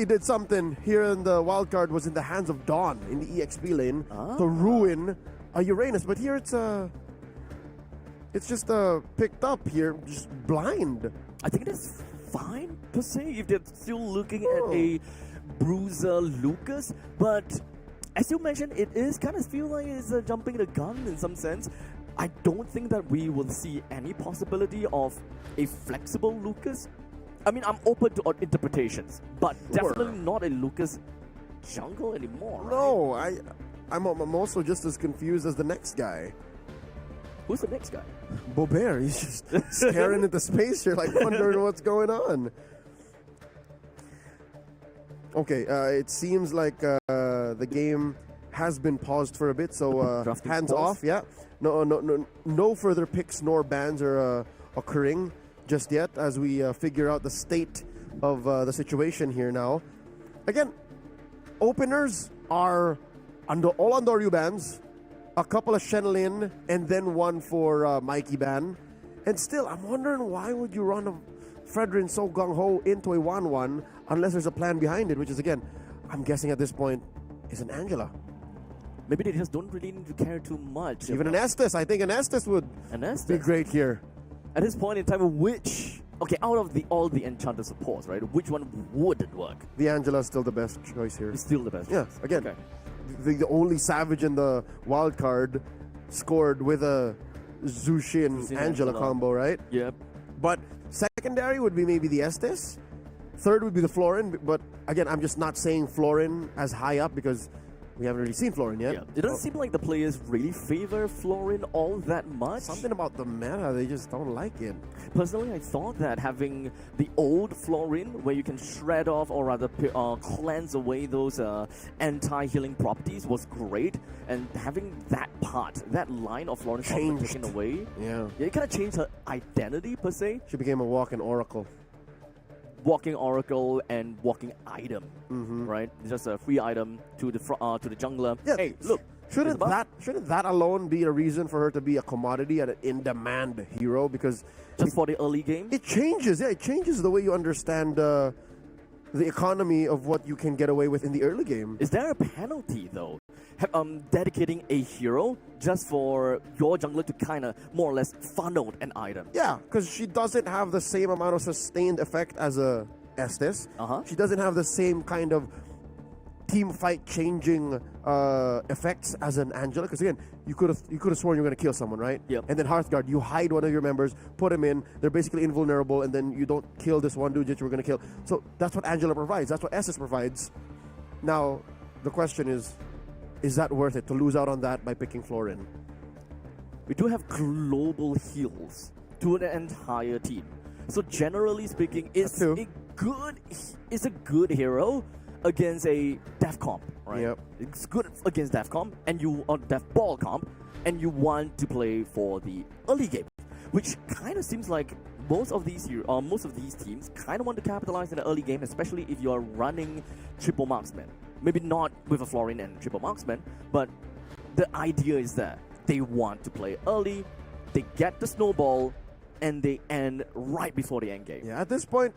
did something here in the wild card was in the hands of Dawn in the EXP lane to ruin a Uranus. But here it's just picked up here, just blind. I think it is fine per se if they're still looking at a bruiser Lucas, but as you mentioned, it is kind of feel like it's jumping the gun in some sense. I don't think that we will see any possibility of a flexible Lucas. I mean, I'm open to interpretations, but definitely not a Lucas jungle anymore. Right? No, I'm also just as confused as the next guy. Who's the next guy? Boulevard. He's just staring into space here, like wondering what's going on. Okay, it seems like the game has been paused for a bit, so hands off. Yeah, no further picks nor bans are occurring just yet as we figure out the state of the situation here now. Again, openers are all Andoryu bans, a couple of Shenlin, and then one for Mikey ban. And still, I'm wondering why would you run a Fredrin so gung-ho into a 1-1 unless there's a plan behind it, which is, again, I'm guessing at this point, is an Angela. Maybe they just don't really need to care too much. Even an Estes. I think an Estes would be great here. At this point in time, out of all the Enchanted supports, right, which one wouldn't work? The Angela is still the best choice here. It's still the best choice. Again, the only Savage in the wild card scored with a Zushin Angela combo, right? Yep. But secondary would be maybe the Estes. Third would be the Florin. But again, I'm just not saying Florin as high up because we haven't really seen Florin yet. Yeah. It doesn't seem like the players really favor Florin all that much. Something about the meta, they just don't like it. Personally, I thought that having the old Florin, where you can shred off or rather cleanse away those anti-healing properties, was great. And having that part, that line of Florin taken away, it kind of changed her identity per se. She became a walking oracle. Walking oracle and walking item, right? Just a free item to the jungler. Yeah. Hey, look. Shouldn't that alone be a reason for her to be a commodity and an in-demand hero? Because just for the early game, it changes. Yeah, it changes the way you understand the economy of what you can get away with in the early game. Is there a penalty though? Dedicating a hero just for your jungler to kind of more or less funnel an item. Yeah, because she doesn't have the same amount of sustained effect as a Estes. She doesn't have the same kind of team fight changing effects as an Angela. Because again, you could have sworn you're going to kill someone, right? Yep. And then Hearthguard, you hide one of your members, put him in. They're basically invulnerable, and then you don't kill this one dude that you were going to kill. So that's what Angela provides. That's what Estes provides. Now the question is that worth it to lose out on that by picking Florin? We do have global heals to an entire team. So generally speaking, it's a good hero against a death comp, right? Yep. It's good against death comp and death ball comp, and you want to play for the early game, which kind of seems like most of these teams kind of want to capitalize in the early game, especially if you are running triple marksman. Maybe not with a Florin and triple marksman, but the idea is that they want to play early, they get the snowball, and they end right before the end game. Yeah, at this point,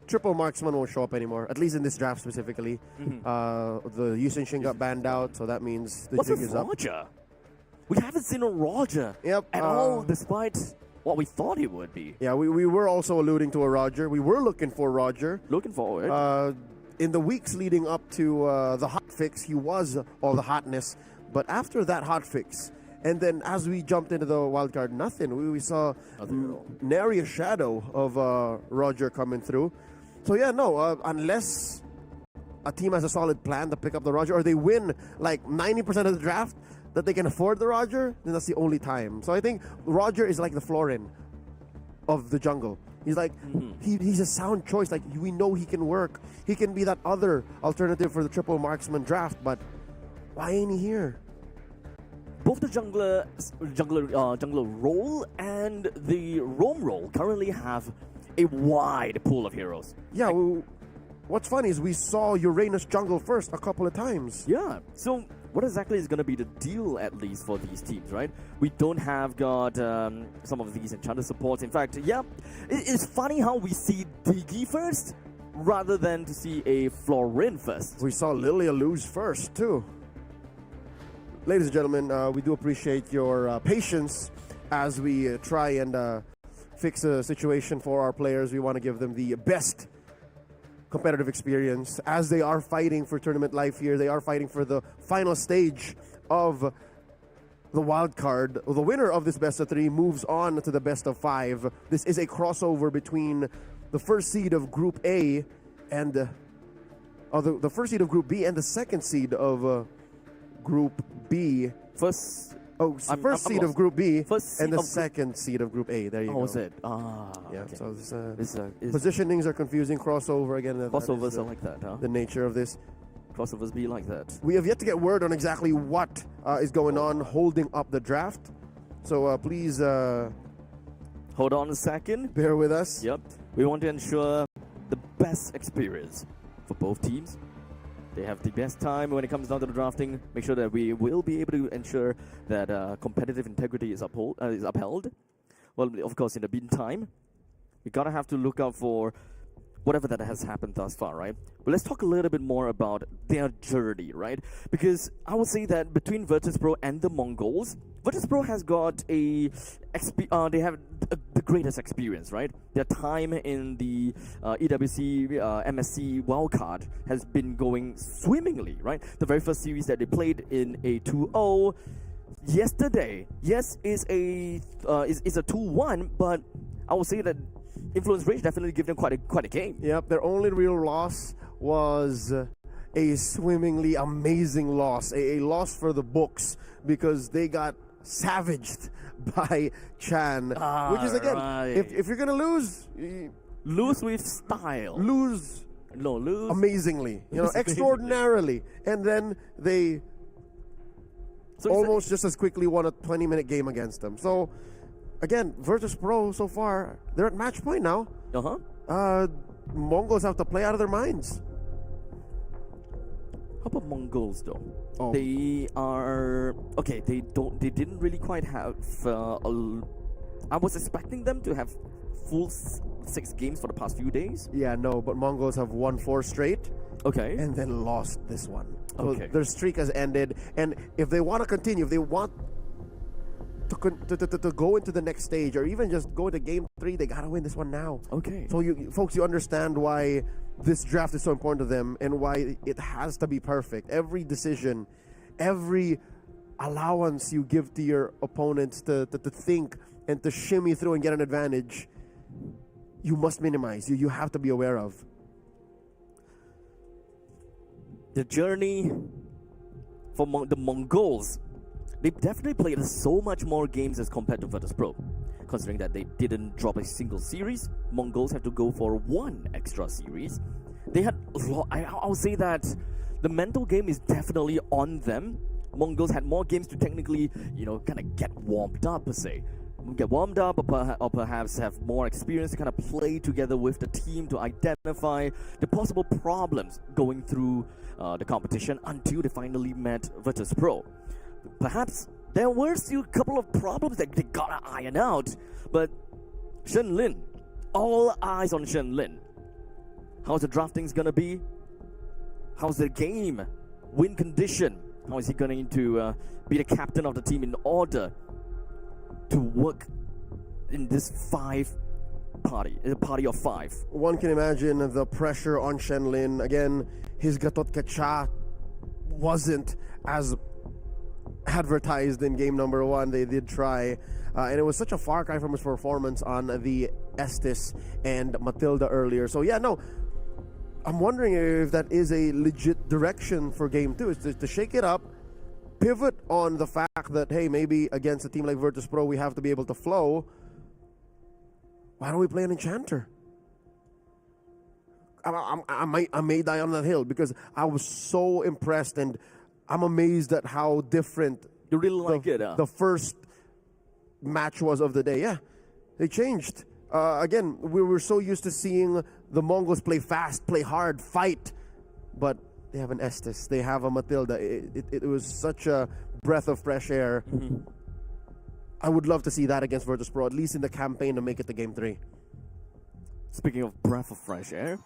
triple marksman won't show up anymore, at least in this draft specifically. The Yusin Shin got banned out, so that means the jig is up. Roger? We haven't seen a Roger at all, despite what we thought he would be. Yeah, we were also alluding to a Roger. We were looking for Roger. Looking forward. In the weeks leading up to the hotfix, he was all the hotness. But after that hotfix, And then as we jumped into the wild card, nothing. We saw nary a shadow of Roger coming through. So yeah, no, unless a team has a solid plan to pick up the Roger, or they win like 90% of the draft that they can afford the Roger, then that's the only time. So I think Roger is like the Florin of the jungle. He's like, he's a sound choice. Like, we know he can work. He can be that other alternative for the triple marksman draft, but why ain't he here? Both the jungler role and the roam role currently have a wide pool of heroes. Yeah, what's funny is we saw Uranus jungle first a couple of times. Yeah, so what exactly is going to be the deal, at least, for these teams, right? We don't have got some of these enchanted supports. In fact, yeah, it's funny how we see Diggy first rather than to see a Florin first. We saw Lilia lose first, too. Ladies and gentlemen, we do appreciate your patience as we try and fix a situation for our players. We want to give them the best competitive experience as they are fighting for tournament life here. They are fighting for the final stage of the wild card. The winner of this best of 3 moves on to the best of 5. This is a crossover between the first seed of Group A and the first seed of Group B and the second seed of Group B. First seed of Group B and the of second seed of Group A. There you go. Oh, is it? Yeah, okay. so This positionings are confusing. Crossover again. crossovers are like that, huh? The nature of this. Crossovers be like that. We have yet to get word on exactly what is going on holding up the draft. So please Hold on a second. bear with us. Yep. We want to ensure the best experience for both teams. They have the best time when it comes down to the drafting. Make sure that we will be able to ensure that competitive integrity is upheld. Well, of course, in the meantime, we gotta have to look out for whatever that has happened thus far, right? But let's talk a little bit more about their journey, right? Because I would say that between Virtus.pro and the MongolZ, Virtus.pro has got they have the greatest experience, right? Their time in the EWC MSC wildcard has been going swimmingly, right? The very first series that they played in a 2-0 yesterday, yes, is a 2-1, but I would say that Influence Rage definitely gave them quite a game. Yep, their only real loss was a swimmingly amazing loss, a loss for the books because they got savaged by Chan, which is again, if you're gonna lose with style, lose amazingly, extraordinarily, and then they almost just as quickly won a 20-minute game against them. So again, Virtus.pro so far, they're at match point now. Mongols have to play out of their minds. How about MongolZ though? Oh. They are okay. They didn't really quite have. I was expecting them to have full 6 games for the past few days. Yeah, no, but Mongols have won 4 straight. Okay. And then lost this one. So Okay. their streak has ended, and if they want to continue, if they want to go into the next stage, or even just go to game 3, they gotta win this one now. Okay. So you understand why this draft is so important to them and why it has to be perfect. Every decision, every allowance you give to your opponents to think and to shimmy through and get an advantage, you must minimize. You have to be aware of. The journey for the MongolZ, they definitely played so much more games as compared to Virtus.pro. Considering that they didn't drop a single series, MongolZ had to go for 1 extra series. They had, I would say that the mental game is definitely on them. MongolZ had more games to technically, kind of get warmed up, per se. Get warmed up, or perhaps have more experience to kind of play together with the team to identify the possible problems going through the competition until they finally met Virtus.pro. Perhaps there were still a couple of problems that they gotta iron out, but Shenlin, all eyes on Shenlin. How's the draftings gonna be? How's the game? Win condition? How is he going to be the captain of the team in order to work in this party of 5? One can imagine the pressure on Shenlin. Again, his Gatot Kacha wasn't as advertised in game number 1. They did try, and it was such a far cry from his performance on the Estes and Matilda earlier. So yeah, no, I'm wondering if that is a legit direction for game 2, is to shake it up, pivot on the fact that, hey, maybe against a team like Virtus.pro we have to be able to flow. Why don't we play an Enchanter? I may die on that hill because I was so impressed, and I'm amazed at how different You really like it, the first match was of the day. Yeah, they changed. Again, we were so used to seeing the Mongols play fast, play hard, fight, but they have an Estes, they have a Matilda. It was such a breath of fresh air. Mm-hmm. I would love to see that against Virtus.pro, at least in the campaign, to make it to game 3. Speaking of breath of fresh air,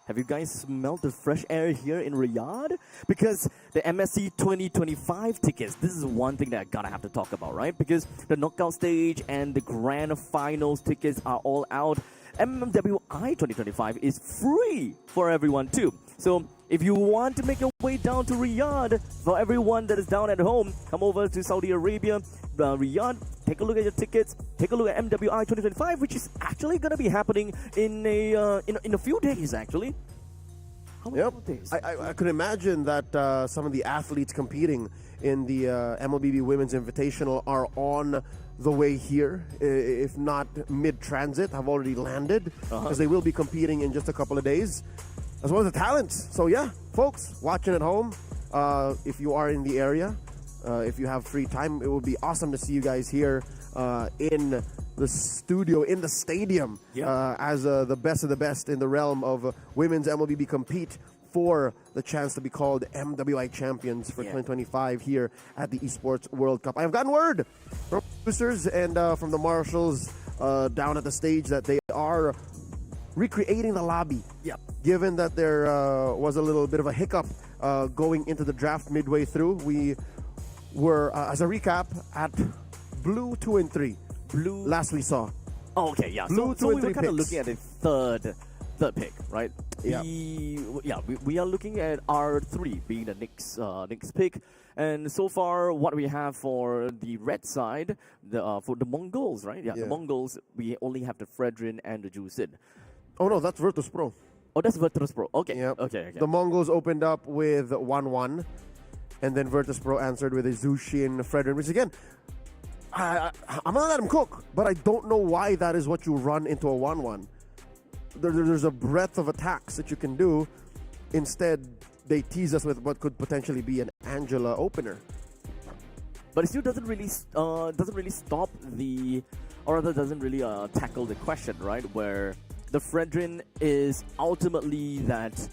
have you guys smelled the fresh air here in Riyadh? Because the MSC 2025 tickets, this is one thing that I gotta have to talk about, right? Because the knockout stage and the grand finals tickets are all out. MWI 2025 is free for everyone too. So if you want to make your way down to Riyadh, for everyone that is down at home, come over to Saudi Arabia, Riyadh, take a look at your tickets, take a look at MWI 2025, which is actually going to be happening in a few days, actually. How many more days? I could imagine that some of the athletes competing in the MLBB Women's Invitational are on the way here, if not mid-transit, have already landed, because they will be competing in just a couple of days, as well as the talents. So yeah, folks, watching at home, if you are in the area, if you have free time, it would be awesome to see you guys here in the studio, in the stadium, as the best of the best in the realm of women's MLBB compete for the chance to be called MWI champions for 2025 here at the Esports World Cup. I have gotten word from producers and from the marshals down at the stage that they are recreating the lobby. Yep. Given that there was a little bit of a hiccup going into the draft midway through, we were, as a recap, at blue 2 and 3. Blue. Last we saw. Oh, okay, yeah. Blue So 2 we and 3 were kind of picks. looking at the third pick, right? Yeah. We are looking at R3 being the next pick. And so far, what we have for the red side, for the MongolZ, right? Yeah, the MongolZ, we only have the Fredrin and the Jusin. Oh no, that's Virtus.pro. Oh, that's Virtus.pro. Okay. Yep. Okay. The Mongols opened up with 1-1, and then Virtus.pro answered with a Zushin Fredrin, which again, I'm gonna let him cook, but I don't know why that is what you run into a 1-1. There's a breadth of attacks that you can do. Instead, they tease us with what could potentially be an Angela opener. But it still doesn't really stop the, or rather doesn't really tackle the question, right? Where the Fredrin is ultimately that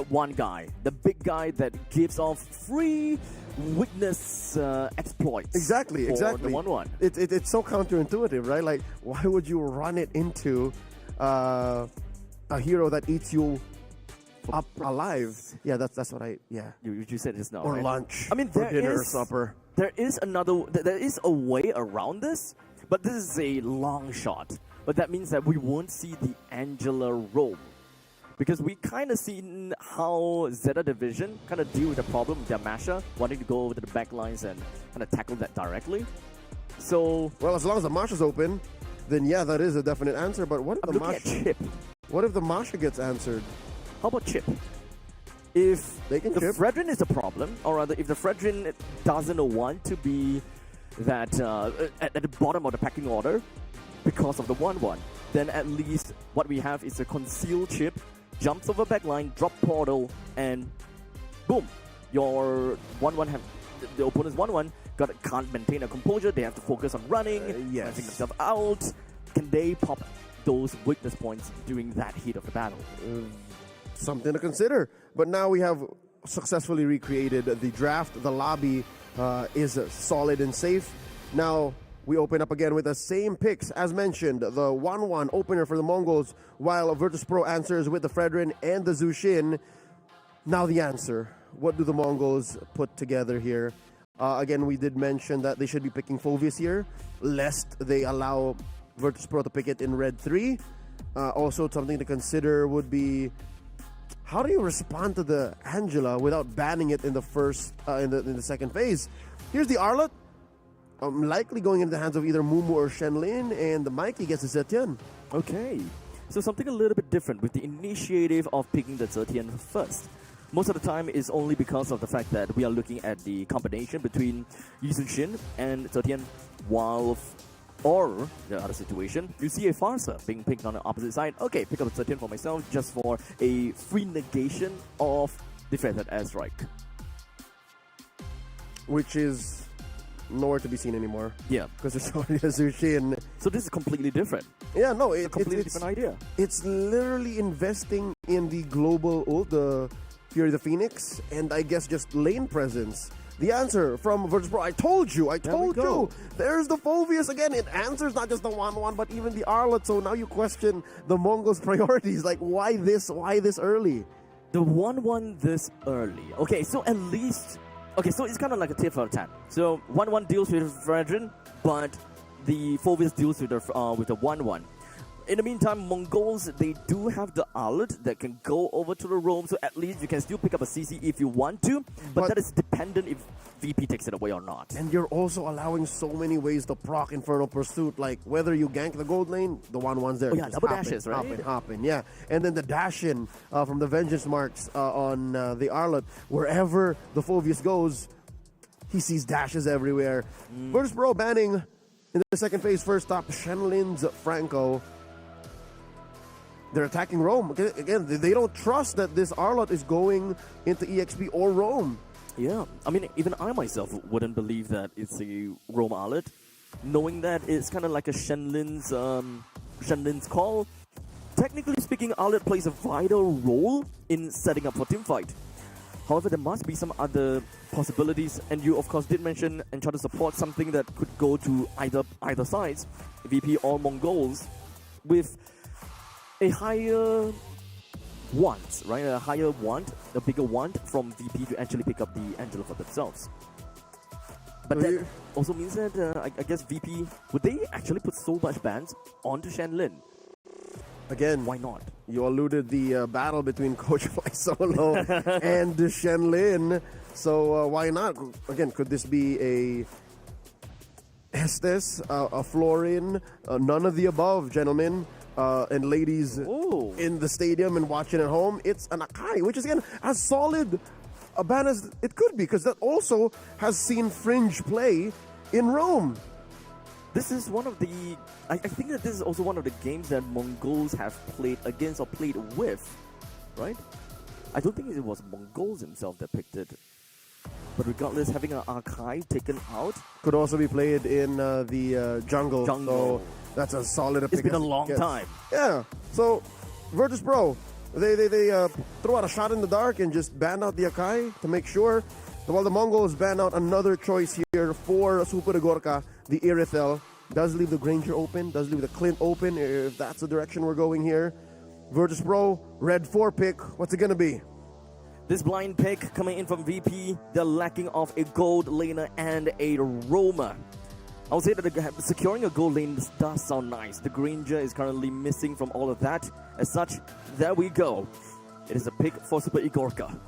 one guy, the big guy that gives off free witness exploits. Exactly. The 1-1. It's so counterintuitive, right? Like, why would you run it into a hero that eats you up alive? Yeah, that's what I. Yeah. You said it's not. Or right? lunch. I mean, or dinner, or supper. There is a way around this, but this is a long shot. But that means that we won't see the Angela roam. Because we kind of seen how Zeta Division kind of deal with the problem with their Masha, wanting to go over to the back lines and kind of tackle that directly. So, well, as long as the Masha's open, then yeah, that is a definite answer. But what if I'm the looking at Masha? Chip. What if the Masha gets answered? How about Chip? If They can the chip. Fredrin is a problem, or rather, if the Fredrin doesn't want to be that at the bottom of the pecking order because of the 1-1, then at least what we have is a concealed Chip, jumps over backline, drop portal, and boom, your 1-1 have the opponent's 1-1 can't maintain a composure. They have to focus on running, managing themselves out. Can they pop those weakness points during that heat of the battle? Something to consider. But now we have successfully recreated the draft. The lobby is solid and safe. Now we open up again with the same picks as mentioned. The 1-1 opener for the Mongols, while Virtus.pro answers with the Fredrin and the Zushin. Now the answer. What do the Mongols put together here? Again, we did mention that they should be picking Phovius here, lest they allow Virtus.pro to pick it in red 3. Also, something to consider would be, how do you respond to the Angela without banning it in the first, in the second phase? Here's the Arlot. Likely going into the hands of either Mumu or Shenlin, and the Mikey gets the Zetian. Okay, so something a little bit different with the initiative of picking the Zetian first. Most of the time is only because of the fact that we are looking at the combination between Yi Sun-shin and Zetian, while or the other situation, you see a Farsa being picked on the opposite side. Okay, pick up a Zetian for myself just for a free negation of the feathered airstrike. Which is nowhere to be seen anymore. Yeah. Because there's already a Zushin. So this is completely different. Yeah, no, It's a completely different idea. It's literally investing in the global ult, the Fury the Phoenix, and I guess just lane presence. The answer from Virtus.pro, I told you. There's the Phoveus again. It answers not just the 1-1, but even the Arlot. So now you question the Mongols' priorities. Like, why this early? The 1-1 this early. Okay, so at least... Okay, so it's kind of like a tit for tat. So 1-1 deals with Fredrin, but the Phoveus deals with the 1-1. In the meantime, Mongols, they do have the Arlot that can go over to the roam, so at least you can still pick up a CC if you want to, but that is dependent if VP takes it away or not. And you're also allowing so many ways to proc Infernal Pursuit, like whether you gank the gold lane, the 1-1's there. Oh yeah, double dashes, right? Hop in, yeah. And then the dash-in from the Vengeance Marks on the Arlot, wherever the Phoveus goes, he sees dashes everywhere. Virtus.pro banning in the second phase, first stop, Shenlin's Franco. They're attacking Rome. Again, they don't trust that this Arlot is going into EXP or Rome. Yeah, I mean, even I myself wouldn't believe that it's a Rome Arlot, knowing that it's kind of like a Shenlin's call. Technically speaking, Arlot plays a vital role in setting up for teamfight. However, there must be some other possibilities, and you of course did mention and try to support something that could go to either sides, VP or Mongols, with a higher want, right? A bigger want from VP to actually pick up the Angela for themselves. But that also means that I guess VP, would they actually put so much bans onto Shenlin? Again, why not? You alluded the battle between Coach Fly Solo and Shenlin. So why not? Again, could this be a Estes, a Florin, none of the above, gentlemen? And ladies in the stadium and watching at home, it's an Akai, which is again as solid a ban as it could be, because that also has seen fringe play in Rome. This is one of the... I think that this is also one of the games that Mongols have played against or played with, right? I don't think it was Mongols himself that picked it. But regardless, having an Akai taken out... Could also be played in the jungle. So that's a solid pick. It's been a long time. Yeah. So, Virtus.pro, they throw out a shot in the dark and just ban out the Akai to make sure. While the Mongols ban out another choice here for Super Gorka, the Irithel. Does leave the Granger open, does leave the Clint open, if that's the direction we're going here. Virtus.pro, red 4 pick, what's it going to be? This blind pick coming in from VP, they're lacking of a gold laner and a roamer. I would say that securing a gold lane does sound nice. The Granger is currently missing from all of that. As such, there we go. It is a pick for Super Igorka.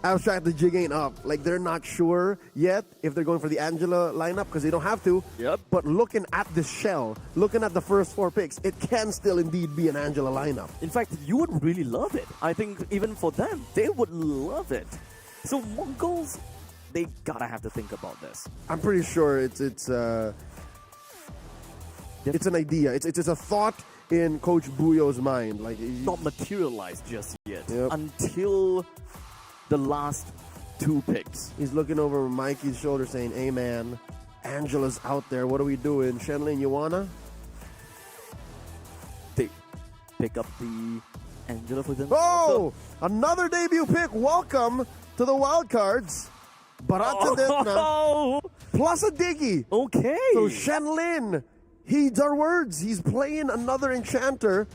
Abstract, the jig ain't up. Like, they're not sure yet if they're going for the Angela lineup because they don't have to. Yep. But looking at the shell, looking at the first 4 picks, it can still indeed be an Angela lineup. In fact, you would really love it. I think even for them, they would love it. So Mongols, they gotta have to think about this. I'm pretty sure it's an idea. It's a thought in Coach Buyo's mind. Like, not materialized just yet. Yep. Until the last 2 picks. He's looking over Mikey's shoulder saying, hey man, Angela's out there. What are we doing? Shenlin, you wanna? They pick up the Angela for them. Oh! Another debut pick. Welcome to the wildcards. Baratadetna plus a Diggy. Okay. So Shenlin heeds our words. He's playing another enchanter.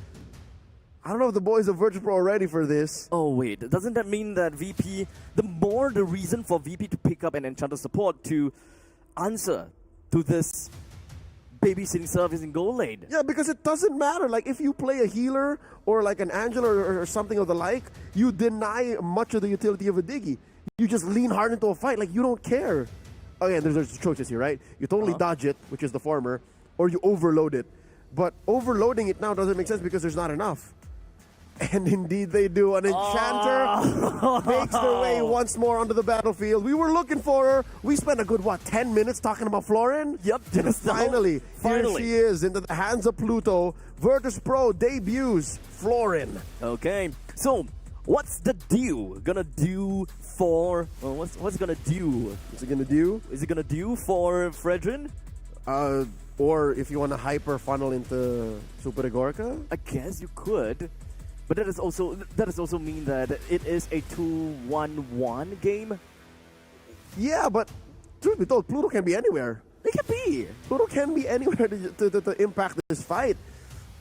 I don't know if the boys of Virtus.pro are ready for this. Oh wait, doesn't that mean that VP, the reason for VP to pick up an enchanter support to answer to this babysitting service in gold lane? Yeah, because it doesn't matter. Like, if you play a healer or like an Angela or something of the like, you deny much of the utility of a Diggy. You just lean hard into a fight. Like, you don't care oh yeah, there's choices here, right? You totally dodge it, which is the former, or you overload it. But overloading it now doesn't make sense because there's not enough. And indeed they do. An enchanter makes their way once more onto the battlefield. We were looking for her. We spent a good, 10 minutes talking about Florin? Yep. And finally, here she is into the hands of Pluto. Virtus.pro debuts Florin. Okay, so what's the deal gonna do for... what's gonna do? What's it gonna do? Is it gonna do for Fredrin? Or if you want to hyper funnel into Super Igorka? I guess you could. But that is also mean that it is a 2-1-1 game. Yeah, but truth be told, Pluto can be anywhere. It can be. Pluto can be anywhere to impact this fight.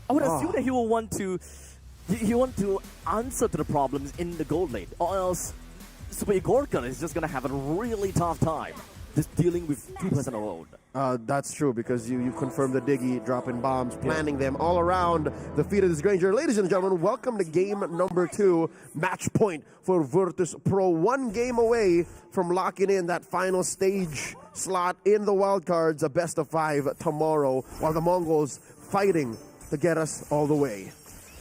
I would assume that he will want to answer to the problems in the gold lane, or else Super Igorka is just gonna have a really tough time just dealing with 2% alone. That's true, because you confirmed the Diggy, dropping bombs, planting them all around the feet of this Granger. Ladies and gentlemen, welcome to game number 2. Match point for Virtus.pro. 1 game away from locking in that final stage slot in the wildcards, a best of 5 tomorrow, while the Mongols fighting to get us all the way.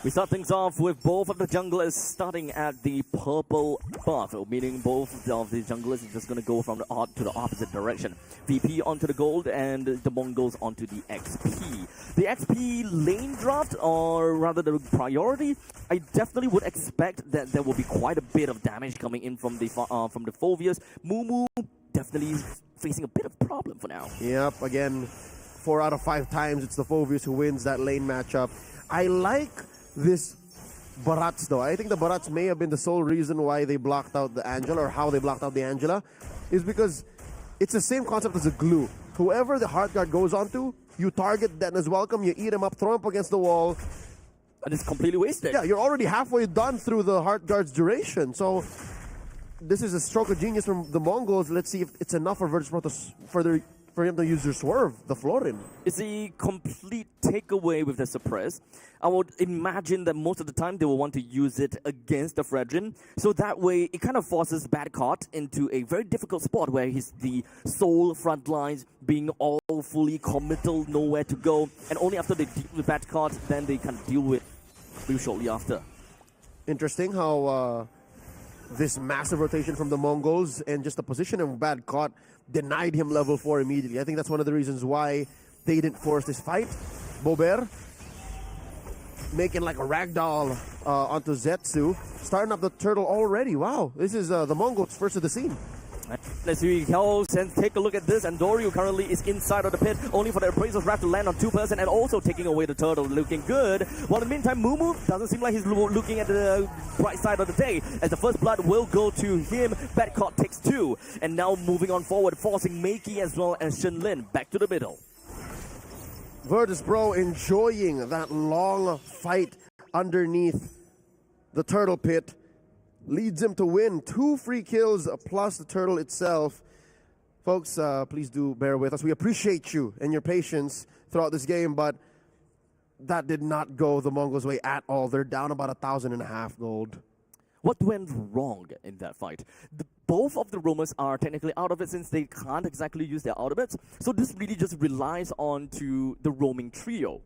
We start things off with both of the junglers starting at the purple buff, meaning both of the junglers are just going to go from to the opposite direction. VP onto the gold and the Mongols onto the XP. The XP lane draft, or rather the priority, I definitely would expect that there will be quite a bit of damage coming in from the Phovius. Mumu definitely facing a bit of problem for now. Yep, again, 4 out of 5 times it's the Phovius who wins that lane matchup. I like this Barats though. I think the Barats may have been the sole reason why they blocked out the Angela, or how they blocked out the Angela, is because it's the same concept as a glue. Whoever the Heart Guard goes onto, you target that as welcome, you eat him up, throw him up against the wall. And it's completely wasted. Yeah, you're already halfway done through the Heart Guard's duration. So this is a stroke of genius from the Mongols. Let's see if it's enough for Virtus.pro for him to use their swerve, the Florin. It's a complete takeaway with the suppress. I would imagine that most of the time they will want to use it against the Fredrin. So that way, it kind of forces Badcott into a very difficult spot where he's the sole front lines, being all fully committal, nowhere to go. And only after they deal with Badcott, then they can deal with Blue shortly after. Interesting how this massive rotation from the Mongols and just the position of Badcott denied him level 4 immediately. I think that's one of the reasons why they didn't force this fight. Boulevard making like a ragdoll onto Zetsu, starting up the turtle already. Wow, this is the Mongols first of the scene. Let's see how and take a look at this. And Dorio currently is inside of the pit, only for the Appraiser's Wrath to land on 2% and also taking away the turtle, looking good. While in the meantime, Mumu doesn't seem like he's looking at the bright side of the day, as the first blood will go to him. Badcott takes 2, and now moving on forward, forcing Meiki as well as Shenlin back to the middle. Virtus.pro enjoying that long fight underneath the turtle pit. Leads him to win 2 free kills plus the turtle itself. Folks, please do bear with us. We appreciate you and your patience throughout this game, but that did not go the Mongols' way at all. They're down about 1,500 gold. What went wrong in that fight? Both of the roamers are technically out of it since they can't exactly use their ultimates. So this really just relies on to the roaming trio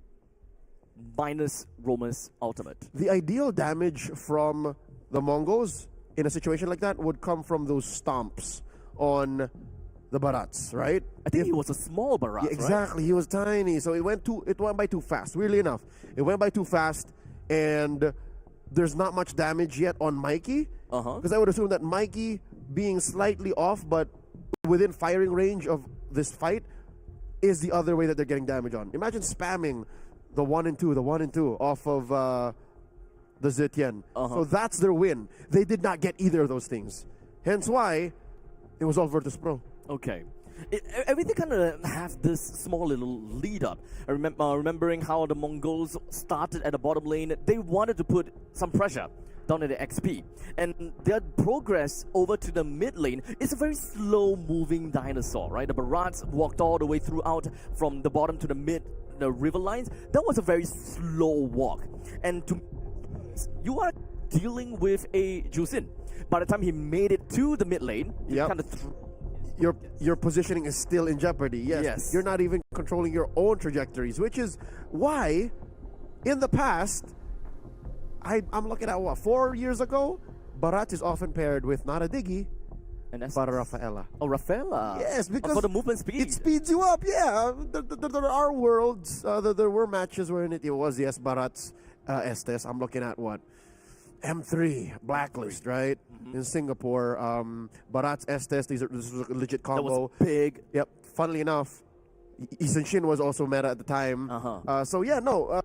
minus roamer's ultimate. The ideal damage from the Mongols in a situation like that would come from those stomps on the Barats, right? I think he was a small Barat, yeah, exactly. Right? He was tiny, so it went by too fast. Weirdly enough, it went by too fast, and there's not much damage yet on Mikey. Because I would assume that Mikey being slightly off, but within firing range of this fight, is the other way that they're getting damage on. Imagine spamming the 1 and 2 off of the Zetian. So that's their win. They did not get either of those things. Hence why it was all Virtus.pro. Okay. Everything kind of have this small little lead up. I remembering how the Mongols started at the bottom lane. They wanted to put some pressure down at the XP. And their progress over to the mid lane is a very slow moving dinosaur, right? The Barats walked all the way throughout from the bottom to the mid, the river lines. That was a very slow walk. And you are dealing with a Jusin. By the time he made it to the mid lane, he kind of your positioning is still in jeopardy. Yes. You're not even controlling your own trajectories, which is why in the past I'm looking at 4 years ago, Barat is often paired with not a Diggy, but a Rafaela. Oh, Rafaela. Yes, because for the movement speed. It speeds you up. Yeah, there are worlds. There were matches wherein it was yes Barat's Estes. I'm looking at what M3 Blacklist, right? In Singapore, Barat's Estes. This was a legit combo. That was big. Yep. Funnily enough, Isan Shin was also meta at the time. So yeah, no.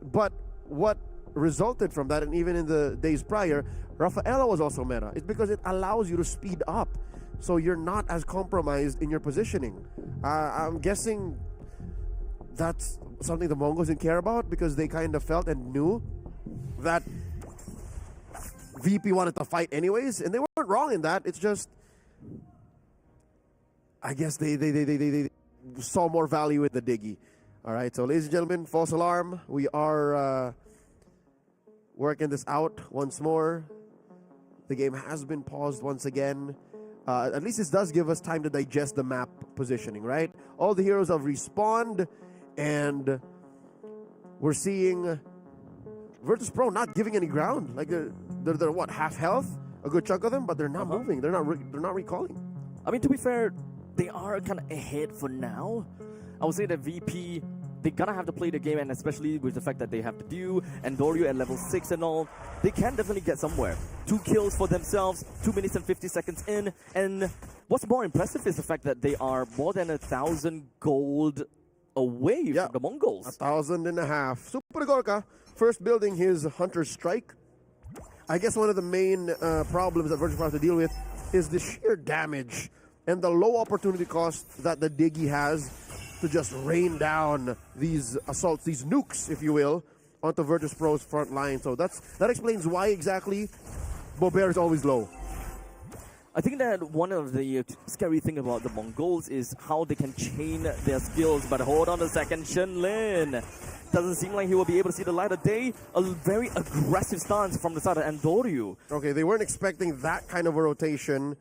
But what resulted from that, and even in the days prior, Rafaela was also meta. It's because it allows you to speed up, so you're not as compromised in your positioning. I'm guessing that's something the Mongols didn't care about because they kind of felt and knew that VP wanted to fight anyways, and they weren't wrong in that. It's just, I guess they saw more value in the Diggy. All right, so ladies and gentlemen, false alarm. We are working this out once more. The game has been paused once again. At least this does give us time to digest the map positioning, right? All the heroes have respawned, and we're seeing Virtus.pro not giving any ground. Like they're what, half health? A good chunk of them, but they're not moving. They're not recalling. I mean, to be fair, they are kind of ahead for now. I would say that VP, they're gonna have to play the game, and especially with the fact that they have to do Andorio at level 6 and all, they can definitely get somewhere. 2 kills for themselves, 2 minutes and 50 seconds in, and what's more impressive is the fact that they are more than 1,000 gold away from the Mongols. 1,500. Super Gorka, first building his Hunter's Strike. I guess one of the main problems that Virtus.pro have to deal with is the sheer damage and the low opportunity cost that the Diggy has to just rain down these assaults, these nukes, if you will, onto Virtus.pro's front line. So that explains why exactly Boulevard is always low. I think that one of the scary thing about the Mongols is how they can chain their skills. But hold on a second, Shenlin. Doesn't seem like he will be able to see the light of day. A very aggressive stance from the side of Andorio. Okay, they weren't expecting that kind of a rotation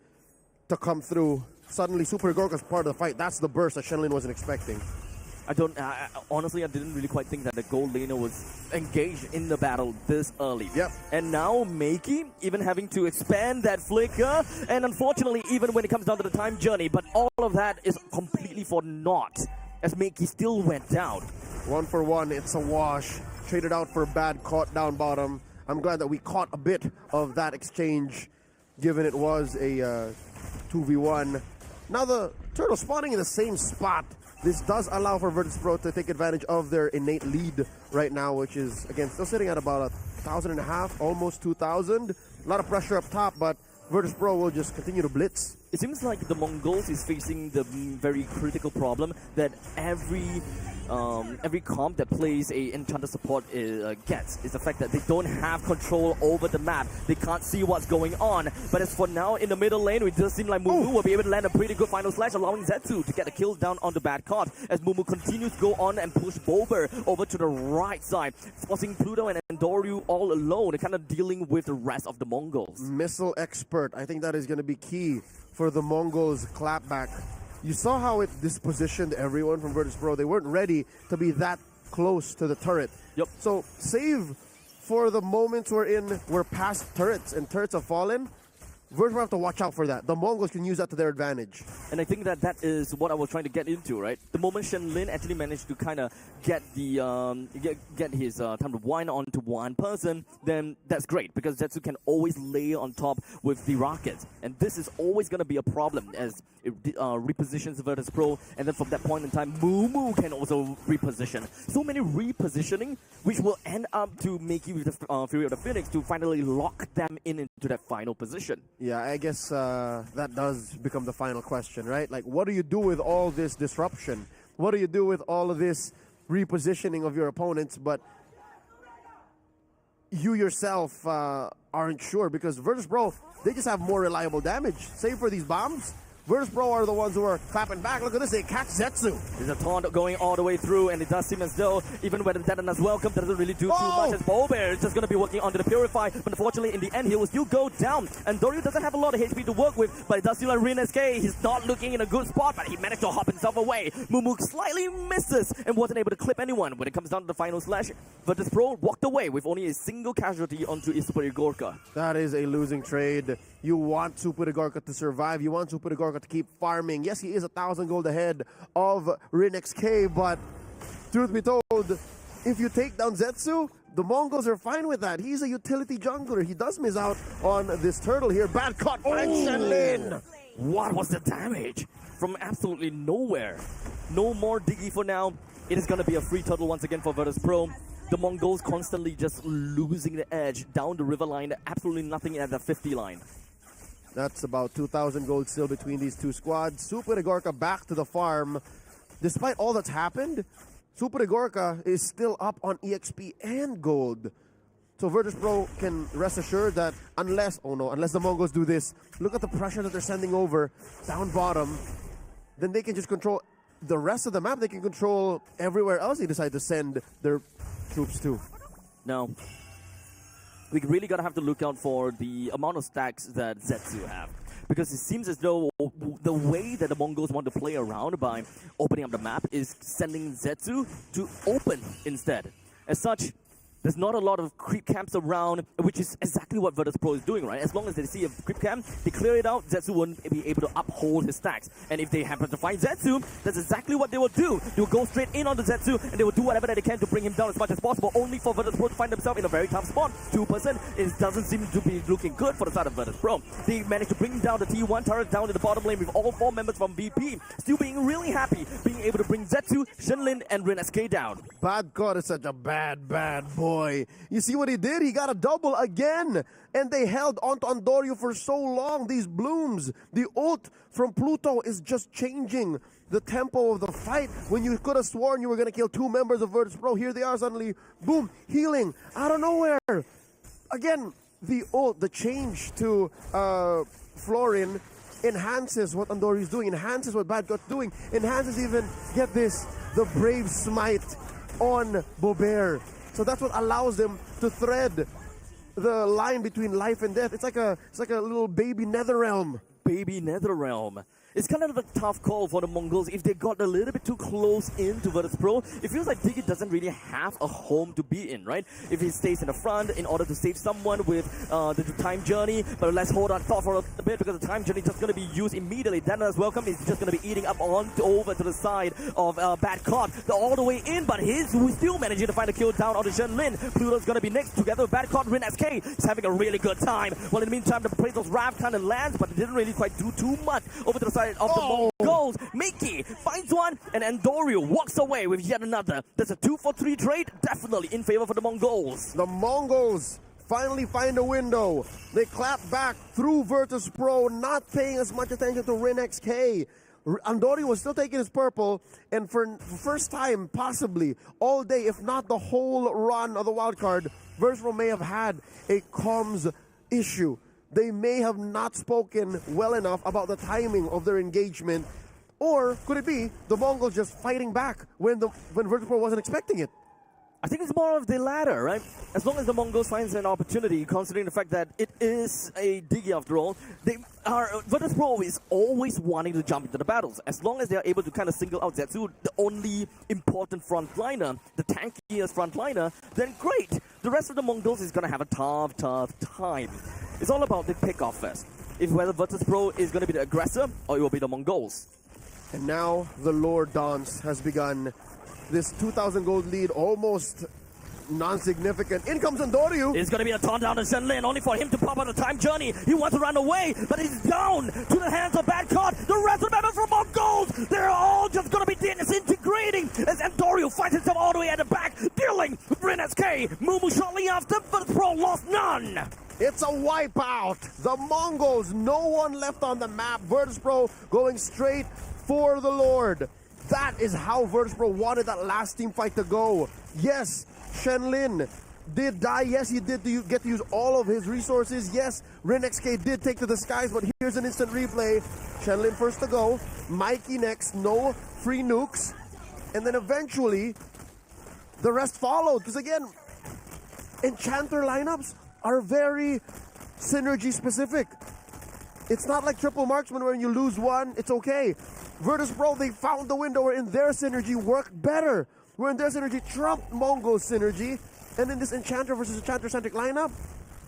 to come through. Suddenly, Super Gorka's part of the fight. That's the burst that Shenlin wasn't expecting. Honestly, I didn't really quite think that the gold laner was engaged in the battle this early. Yep. And now Makey even having to expand that flicker, and unfortunately, even when it comes down to the time journey, but all of that is completely for naught, as Makey still went down. 1 for 1, it's a wash. Traded out for bad caught down bottom. I'm glad that we caught a bit of that exchange, given it was a 2v1. Now the turtle spawning in the same spot. This does allow for Virtus.pro to take advantage of their innate lead right now, which is, again, still sitting at about 1,500, almost 2,000. A lot of pressure up top, but Virtus.pro will just continue to blitz. It seems like the Mongols is facing the very critical problem that every comp that plays a enchanter support gets is the fact that they don't have control over the map. They can't see what's going on. But as for now, in the middle lane, it does seem like Mumu will be able to land a pretty good final slash, allowing Zetsu to get the kills down on the bad card. As Mumu continues to go on and push Boulevard over to the right side, forcing Pluto and Andorio all alone, kind of dealing with the rest of the Mongols. Missile expert. I think that is going to be key for the Mongols' clapback. You saw how it dispositioned everyone from Virtus.pro. They weren't ready to be that close to the turret. Yep. So save for the moments we're past turrets and turrets have fallen. Virtus.pro have to watch out for that. The Mongols can use that to their advantage. And I think that is what I was trying to get into, right? The moment Shenlin actually managed to kind of get the get his time to wind on to one person, then that's great, because Zetsu can always lay on top with the rockets. And this is always going to be a problem as it repositions Virtus.pro, and then from that point in time, Mumu can also reposition. So many repositioning, which will end up to make you the Fury of the Phoenix to finally lock them into that final position. Yeah, I guess that does become the final question, right? Like, what do you do with all this disruption? What do you do with all of this repositioning of your opponents, but you yourself aren't sure, because Virtus.pro, they just have more reliable damage. Save for these bombs, Virtus.pro are the ones who are clapping back. Look at this, they catch Zetsu. There's a taunt going all the way through, and it does seem as though even when the Detona's welcome, that doesn't really do too much, as Boulevard is just going to be working onto the Purify, but unfortunately in the end he will still go down, and Dorio doesn't have a lot of HP to work with, but it does feel like RNSK, he's not looking in a good spot, but he managed to hop himself away. Mumu slightly misses and wasn't able to clip anyone. When it comes down to the final slash, Virtus.pro walked away with only a single casualty onto Super Igorka. That is a losing trade. You want Super Igorka to survive, you want Super Igorka to keep farming. Yes, he is 1,000 gold ahead of RNSK, but truth be told, if you take down Zetsu, the Mongols are fine with that. He's a utility jungler. He does miss out on this turtle here. Bad caught by Shenlin. What was the damage? From absolutely nowhere. No more Diggy for now. It is going to be a free turtle once again for Virtus.pro. The Mongols constantly just losing the edge down the river line. Absolutely nothing at the 50 line. That's about 2,000 gold still between these two squads. Super Igorka back to the farm. Despite all that's happened, Super Igorka is still up on EXP and gold. So Virtus.pro can rest assured that unless the Mongols do this, look at the pressure that they're sending over down bottom, then they can just control the rest of the map. They can control everywhere else they decide to send their troops to. No. We really gotta have to look out for the amount of stacks that Zetsu have. Because it seems as though the way that the Mongols want to play around by opening up the map is sending Zetsu to open instead. As such, there's not a lot of creep camps around, which is exactly what Virtus.pro is doing, right? As long as they see a creep camp, they clear it out, Zetsu won't be able to uphold his stacks. And if they happen to find Zetsu, that's exactly what they will do. They will go straight in on the Zetsu, and they will do whatever that they can to bring him down as much as possible, only for Virtus.pro to find themselves in a very tough spot. 2%, it doesn't seem to be looking good for the side of Virtus.pro. They managed to bring down the T1 turret down in the bottom lane with all 4 members from VP, still being really happy, being able to bring Zetsu, Shenlin, and RNSK down. Bad God is such a bad boy. You see what he did? He got a double again. And they held onto Andorio for so long. These blooms, the ult from Pluto is just changing the tempo of the fight. When you could have sworn you were going to kill 2 members of Virtus.pro, here they are suddenly, boom, healing out of nowhere. Again, the ult, the change to Florin enhances what Andorio is doing, enhances what Bad God's doing, enhances even, get this, the Brave Smite on Boulevard. So that's what allows them to thread the line between life and death. It's like a little baby Netherrealm. Baby Netherrealm. It's kind of a tough call for the Mongols if they got a little bit too close into Virtus.pro. It feels like Diggy doesn't really have a home to be in, right? If he stays in the front in order to save someone with the time journey, but let's hold on thought for a bit because the time journey is just going to be used immediately. Dana's welcome is just going to be eating up on over to the side of Bad Cop. They're all the way in, but he's still managing to find a kill down on the Shenlin. Pluto's going to be next together with Bad Cop. RNSK is having a really good time. Well, in the meantime, the Appraisal's Wrath kind of lands, but it didn't really quite do too much over to the side of the Mongols. Mickey finds one, and Andorio walks away with yet another. That's a 2-for-3 trade, definitely in favor for the Mongols. The Mongols finally find a window. They clap back through Virtus.pro, not paying as much attention to RNSK. Andorio was still taking his purple, and for the first time, possibly, all day, if not the whole run of the wildcard, Virtus.pro may have had a comms issue. They may have not spoken well enough about the timing of their engagement. Or could it be the Mongols just fighting back when Virtus.pro wasn't expecting it? I think it's more of the latter, right? As long as the Mongols finds an opportunity, considering the fact that it is a Diggy after all, Virtus.pro is always wanting to jump into the battles. As long as they are able to kind of single out Zetsu, the only important frontliner, the tankiest frontliner, then great. The rest of the Mongols is going to have a tough time. It's all about the pick-off first. If whether Virtus.pro is going to be the aggressor or it will be the Mongols. And now the lore dance has begun. This 2,000 gold lead almost non-significant. In comes Andorio. It's going to be a taunt down to Shenlin, only for him to pop on the time journey. He wants to run away, but he's down to the hands of Bad Card. The rest of the members from Mongols, they're all just going to be disintegrating as Andorio finds himself all the way at the back, dealing with RNSK. Mumu shortly after, but Pro lost none. It's a wipeout. The Mongols, no one left on the map. Virtus.pro going straight for the Lord. That is how Virtus.pro wanted that last team fight to go. Yes, Shenlin did die. Yes, he did get to use all of his resources. Yes, RenXK did take to the skies, but here's an instant replay. Shenlin first to go. Mikey next. No free nukes. And then eventually, the rest followed. Because again, Enchanter lineups are very synergy specific. It's not like triple marksman where you lose one, it's okay. Virtus.pro, they found the window where in their synergy worked better. Where in their synergy trumped MongolZ synergy. And in this Enchanter versus Enchanter-centric lineup,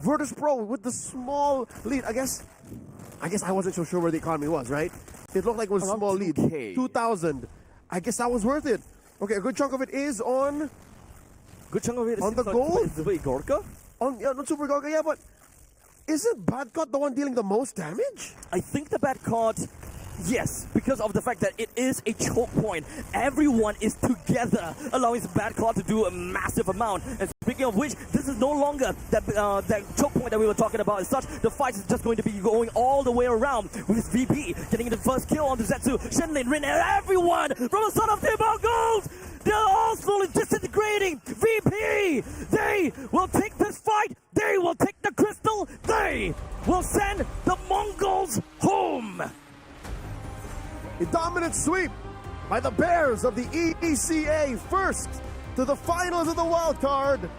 Virtus.pro with the small lead. I guess I wasn't so sure where the economy was, right? It looked like it was a small lead. 2,000. I guess that was worth it. Okay, a good chunk of it is on... Good chunk of it is on the gold? Super Gorka? On Super Gorka, yeah, but isn't Badcott the one dealing the most damage? I think the bad card, yes, because of the fact that it is a choke point. Everyone is together, allowing the bad card to do a massive amount. And speaking of which, this is no longer that choke point that we were talking about. As such, the fight is just going to be going all the way around with VP getting the first kill on the Zetsu. Shenlin, Rin, everyone from the son of Team MongolZ! They're all slowly disintegrating. VP, they will take this fight. They will take the crystal. They will send the MongolZ home. A dominant sweep by the Bears of the EECA, first to the finals of the wild card.